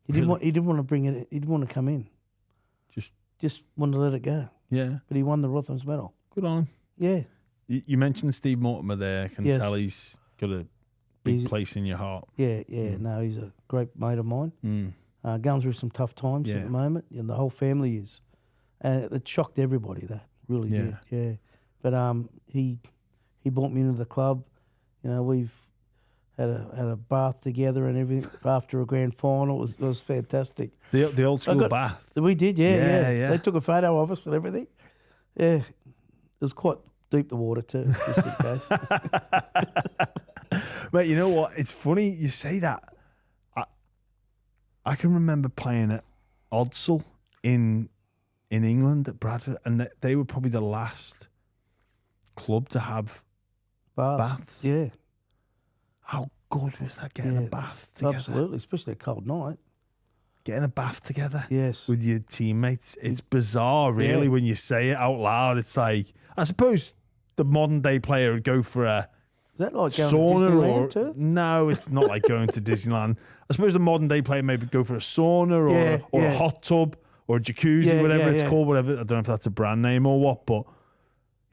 Speaker 2: He didn't want to bring it. He didn't want to come in. Just wanted to let it go.
Speaker 1: Yeah.
Speaker 2: But he won the Rothmans medal.
Speaker 1: Good on him.
Speaker 2: Yeah.
Speaker 1: You mentioned Steve Mortimer there. I can tell he's got a big place in your heart.
Speaker 2: Yeah. No, he's a great mate of mine. Going through some tough times at the moment, and the whole family is. It shocked everybody. That really did. Yeah. But he brought me into the club. You know, we've had a bath together and everything after a grand final. It was fantastic.
Speaker 1: The old school bath.
Speaker 2: We did, yeah. They took a photo of us and everything. Yeah, it was quite deep, the water too, just in case.
Speaker 1: Mate, you know what? It's funny you say that. I can remember playing at Odsal in England at Bradford, and they were probably the last club to have baths.
Speaker 2: Yeah.
Speaker 1: How good was that, getting a bath together?
Speaker 2: Absolutely, especially a cold night.
Speaker 1: Getting a bath together
Speaker 2: with
Speaker 1: your teammates. It's bizarre, really, when you say it out loud. It's like, I suppose the modern day player would go for a
Speaker 2: that like going
Speaker 1: sauna
Speaker 2: to Disneyland too?
Speaker 1: No, it's not like going to Disneyland. I suppose the modern day player maybe go for a sauna or a hot tub or a jacuzzi, whatever it's called, whatever. I don't know if that's a brand name or what, but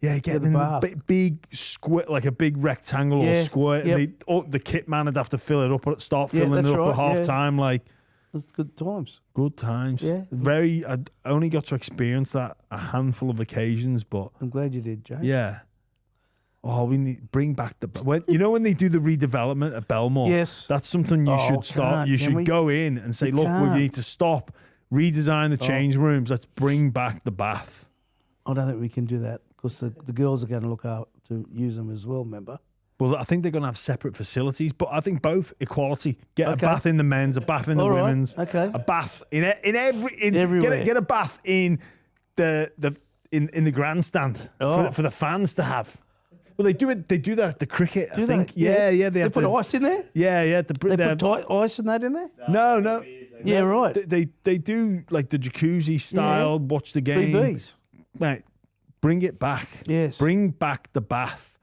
Speaker 1: getting in the big squirt, like a big rectangle or squirt, and the kit man would have to fill it up, start filling it up at half time, like.
Speaker 2: It's good times.
Speaker 1: Good times.
Speaker 2: Yeah.
Speaker 1: I only got to experience that a handful of occasions, but
Speaker 2: I'm glad you did, Jay.
Speaker 1: Yeah. Oh, we need bring back when they do the redevelopment at Belmore.
Speaker 2: Yes.
Speaker 1: That's something you should start. You should go in and say, look, we need to stop, redesign the change rooms. Let's bring back the bath.
Speaker 2: I don't think we can do that because the girls are going to look out to use them as well, remember?
Speaker 1: Well, I think they're going to have separate facilities, but I think both equality. Get a bath in the men's, a bath in the women's, a bath everywhere. Get a bath in in the grandstand for the fans to have. Well, they do it. They do that at the cricket. I think. Yeah.
Speaker 2: They put ice in there.
Speaker 1: Yeah.
Speaker 2: They put ice in that in there.
Speaker 1: No.
Speaker 2: Yeah, right.
Speaker 1: They do like the jacuzzi style. Watch the game.
Speaker 2: BBs.
Speaker 1: Mate, bring it back.
Speaker 2: Yes.
Speaker 1: Bring back the bath.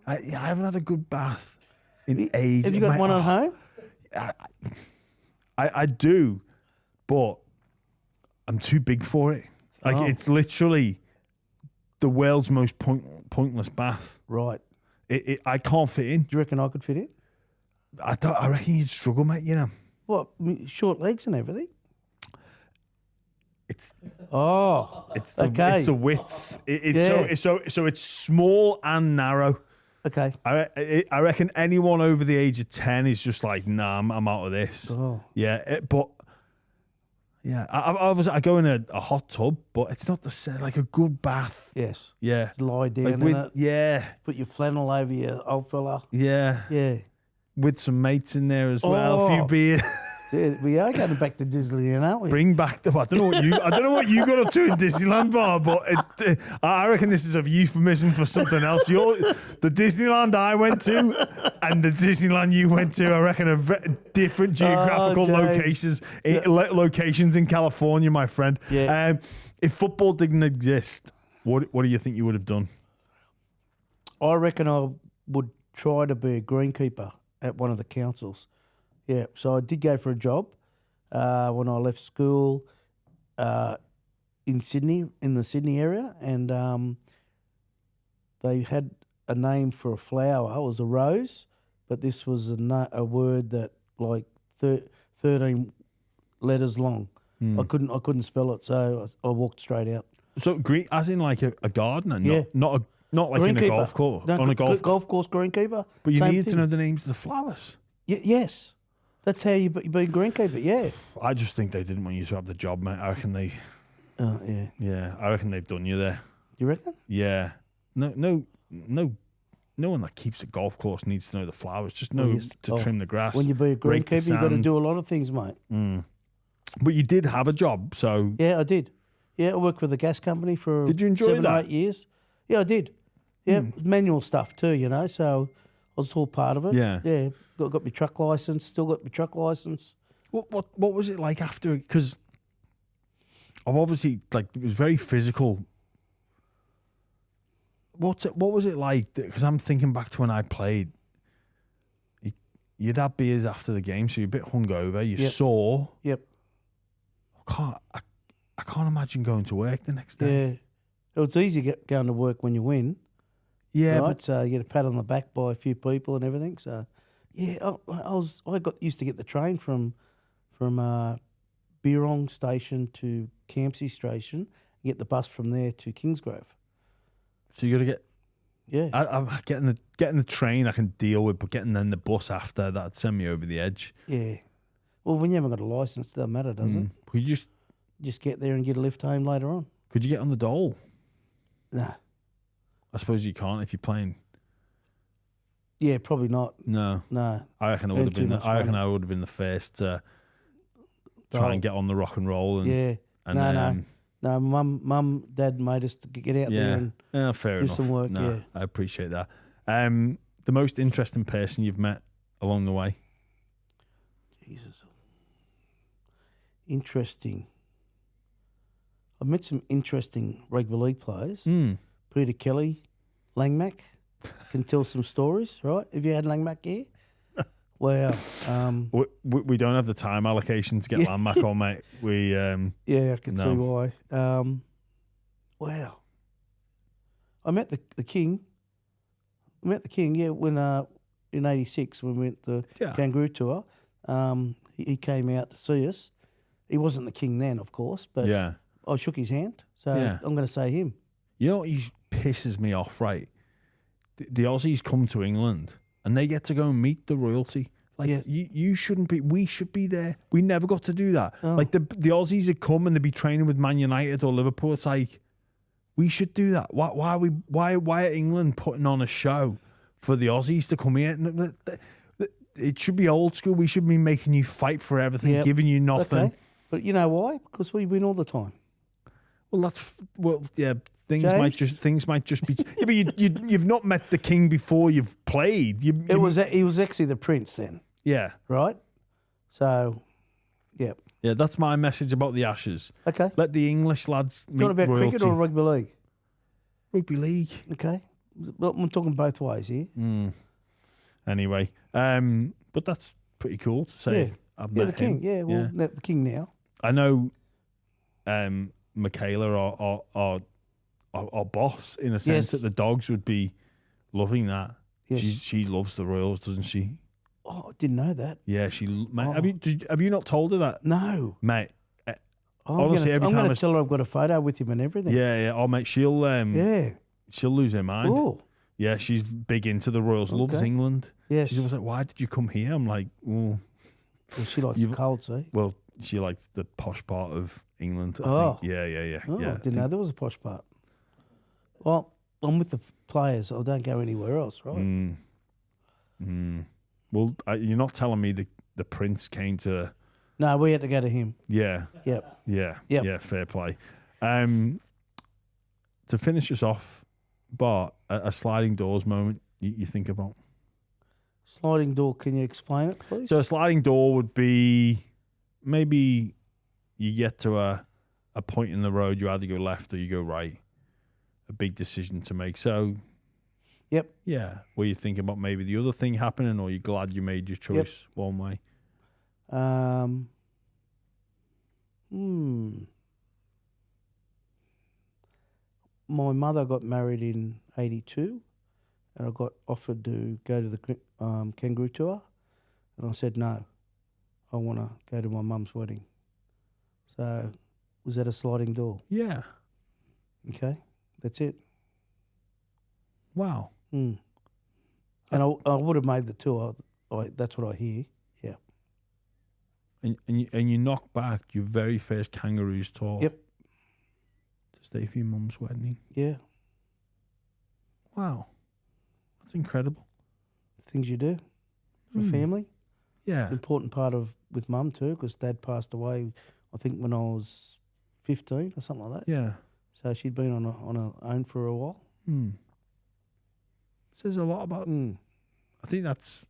Speaker 1: I haven't had a good bath in ages.
Speaker 2: Have you got one at home?
Speaker 1: I do, but I'm too big for it. Like it's literally the world's most pointless bath.
Speaker 2: Right.
Speaker 1: I can't fit in.
Speaker 2: Do you reckon I could fit in?
Speaker 1: I reckon you'd struggle, mate. You know.
Speaker 2: What? Short legs and everything.
Speaker 1: It's
Speaker 2: the
Speaker 1: width. So it's small and narrow.
Speaker 2: Okay.
Speaker 1: I reckon anyone over the age of 10 is just like, nah, I'm out of this.
Speaker 2: Oh.
Speaker 1: Yeah, I go in a hot tub, but it's not the same. Like a good bath.
Speaker 2: Yes.
Speaker 1: Yeah.
Speaker 2: Just lie down in it.
Speaker 1: Yeah.
Speaker 2: Put your flannel over your old fella.
Speaker 1: Yeah.
Speaker 2: Yeah.
Speaker 1: With some mates in there as well. A few beers.
Speaker 2: Yeah, we are going back to Disneyland, aren't we?
Speaker 1: Bring back I don't know what you got up to in Disneyland bar, but I reckon this is a euphemism for something else. The Disneyland I went to and the Disneyland you went to, I reckon, are different geographical locations in California, my friend.
Speaker 2: Yeah.
Speaker 1: If football didn't exist, what do you think you would have done?
Speaker 2: I reckon I would try to be a greenkeeper at one of the councils. Yeah, so I did go for a job when I left school in Sydney, in the Sydney area, and they had a name for a flower. It was a rose, but this was a word that like 13 letters long. I couldn't spell it, so I walked straight out.
Speaker 1: So green, as in like a gardener, not like in a golf course,
Speaker 2: no,
Speaker 1: on a golf
Speaker 2: course greenkeeper.
Speaker 1: But you need to know the names of the flowers.
Speaker 2: Yes. That's how you be greenkeeper, yeah.
Speaker 1: I just think they didn't want you to have the job, mate. I reckon they... Yeah, I reckon they've done you there.
Speaker 2: You reckon?
Speaker 1: Yeah. No one that keeps a golf course needs to know the flowers. Just know to trim the grass.
Speaker 2: When you be a greenkeeper, you've got to do a lot of things, mate.
Speaker 1: But you did have a job, so...
Speaker 2: Yeah, I did. Yeah, I worked with a gas company for
Speaker 1: did you enjoy
Speaker 2: 7
Speaker 1: that?
Speaker 2: or 8 years. Yeah, I did. Yeah, manual stuff too, you know, so... I was all part of it. Yeah. Got my truck license. Still got my truck license.
Speaker 1: What was it like after? Because I've obviously it was very physical. what was it like? Because I'm thinking back to when I played. You'd have beers after the game, so you're a bit hungover. You're sore.
Speaker 2: Yep.
Speaker 1: I can't imagine going to work the next day.
Speaker 2: Yeah. It's easy going to work when you win.
Speaker 1: Yeah,
Speaker 2: right?
Speaker 1: but
Speaker 2: So you get a pat on the back by a few people and everything. So, yeah, I used to get the train from Birrong Station to Campsie Station, get the bus from there to Kingsgrove.
Speaker 1: so you got to get.
Speaker 2: Yeah.
Speaker 1: I'm getting the train I can deal with, but getting then the bus after that'd send me over the edge.
Speaker 2: Yeah. Well, when you haven't got a license, it doesn't matter, does it?
Speaker 1: Could you
Speaker 2: Just get there and get a lift home later on.
Speaker 1: Could you get on the dole?
Speaker 2: No.
Speaker 1: I suppose you can't if you're playing.
Speaker 2: Yeah, probably not.
Speaker 1: No. I reckon I would have been. I reckon I would have been the first to try and get on the rock and roll. And,
Speaker 2: yeah.
Speaker 1: and
Speaker 2: No, Mum, Dad made us to get out there and
Speaker 1: fair
Speaker 2: do
Speaker 1: enough.
Speaker 2: some work.
Speaker 1: No,
Speaker 2: Yeah.
Speaker 1: I appreciate that. The most interesting person you've met along the way?
Speaker 2: Jesus. Interesting. I've met some interesting rugby league players. Peter Kelly, Langmack, can tell some stories, right? Have you had Langmack here? Wow.
Speaker 1: We don't have the time allocation to get Langmack on, mate.
Speaker 2: Yeah, I can see why. Wow. I met the King. When in '86 when we went the Kangaroo Tour. He came out to see us. He wasn't the King then, of course, but I shook his hand. So I'm going to say him.
Speaker 1: You know what pisses me off, right? The Aussies come to England and they get to go and meet the royalty. Like, you shouldn't be. We should be there. We never got to do that. Oh. Like, the Aussies would come and they'd be training with Man United or Liverpool. It's like, we should do that. Why are England putting on a show for the Aussies to come here? It should be old school. We should be making you fight for everything, giving you nothing. Okay.
Speaker 2: But you know why? Because we win all the time.
Speaker 1: Things might just be. Yeah, but you've not met the King before you've played. He was
Speaker 2: actually the Prince then.
Speaker 1: Yeah.
Speaker 2: Right. So, yeah.
Speaker 1: Yeah, that's my message about the Ashes.
Speaker 2: Okay.
Speaker 1: Let the English lads meet royalty.
Speaker 2: About cricket or rugby league?
Speaker 1: Rugby league.
Speaker 2: Okay. Well, I'm talking both ways here.
Speaker 1: Anyway, but that's pretty cool to say. I've met
Speaker 2: the King. Yeah, well, the King now.
Speaker 1: I know. Michaela, our boss, in a sense that the Dogs would be loving that. Yes. She loves the Royals, doesn't she?
Speaker 2: Oh, I didn't know that.
Speaker 1: Yeah, mate, have you not told her that?
Speaker 2: No,
Speaker 1: mate.
Speaker 2: Honestly, I'm going to tell her I've got a photo with him and everything.
Speaker 1: Yeah. Oh, mate, she'll lose her mind.
Speaker 2: Oh.
Speaker 1: Yeah, she's big into the Royals. Okay. Loves England.
Speaker 2: Yes.
Speaker 1: She was like, "Why did you come here?" I'm like, "Oh,
Speaker 2: well, she likes the cold, see."
Speaker 1: Well, she likes the posh part of England. I think. Yeah.
Speaker 2: Oh, I didn't know there was a posh part. Well, I'm with the players. I don't go anywhere else, right?
Speaker 1: Well, you're not telling me the Prince came to...
Speaker 2: No, we had to go to him.
Speaker 1: Yeah.
Speaker 2: Yep.
Speaker 1: Yeah, fair play. To finish us off, Bart, a sliding doors moment you think about?
Speaker 2: Sliding door, can you explain it, please?
Speaker 1: So a sliding door would be maybe you get to a point in the road, you either go left or you go right. A big decision to make. So,
Speaker 2: yep.
Speaker 1: Yeah. Were you thinking about maybe the other thing happening, or are you glad you made your choice one way?
Speaker 2: My mother got married in '82, and I got offered to go to the Kangaroo Tour, and I said no. I want to go to my mum's wedding. So, was that a sliding door?
Speaker 1: Yeah.
Speaker 2: Okay, that's it.
Speaker 1: Wow.
Speaker 2: And I would have made the tour. That's what I hear. Yeah.
Speaker 1: And you knocked back your very first Kangaroos Tour.
Speaker 2: Yep.
Speaker 1: To stay for your mum's wedding.
Speaker 2: Yeah.
Speaker 1: Wow. That's incredible.
Speaker 2: Things you do for family.
Speaker 1: Yeah.
Speaker 2: It's an important part with mum too, because Dad passed away, I think, when I was 15 or something like that.
Speaker 1: Yeah.
Speaker 2: So she'd been on her own for a while.
Speaker 1: Says a lot about. I think that's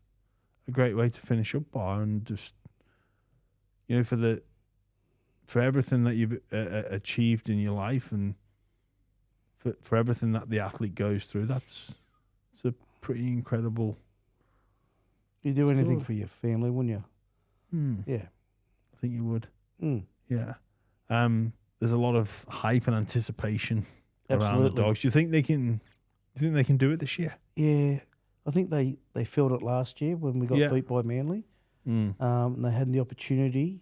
Speaker 1: a great way to finish up, Bar, and just for everything that you've achieved in your life, and for everything that the athlete goes through, it's a pretty incredible.
Speaker 2: You'd do anything
Speaker 1: story.
Speaker 2: for your family, wouldn't you? Yeah.
Speaker 1: I think you would.
Speaker 2: Mm.
Speaker 1: Yeah. There's a lot of hype and anticipation around the
Speaker 2: Absolutely.
Speaker 1: Dogs. Do you think they can? Do you think they can do it this year?
Speaker 2: Yeah. I think they felt it last year when we got beat by Manly. And they had the opportunity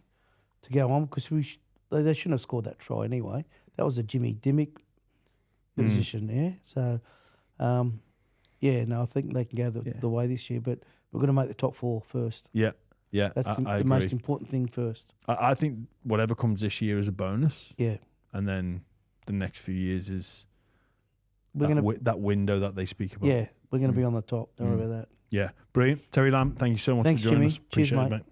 Speaker 2: to go on because they shouldn't have scored that try anyway. That was a Jimmy Dimmick position there. So, I think they can go the way this year, but we're going to make the top 4 first.
Speaker 1: Yeah.
Speaker 2: That's
Speaker 1: I
Speaker 2: the
Speaker 1: agree.
Speaker 2: most important thing first.
Speaker 1: I think whatever comes this year is a bonus.
Speaker 2: Yeah.
Speaker 1: And then the next few years is
Speaker 2: We're
Speaker 1: that window that they speak about.
Speaker 2: Yeah, we're going to be on the top. Don't worry about that.
Speaker 1: Yeah. Brilliant. Terry Lamb, thank you so much
Speaker 2: Thanks,
Speaker 1: for joining
Speaker 2: Jimmy.
Speaker 1: us. Appreciate
Speaker 2: Cheers,
Speaker 1: it,
Speaker 2: mate.
Speaker 1: mate.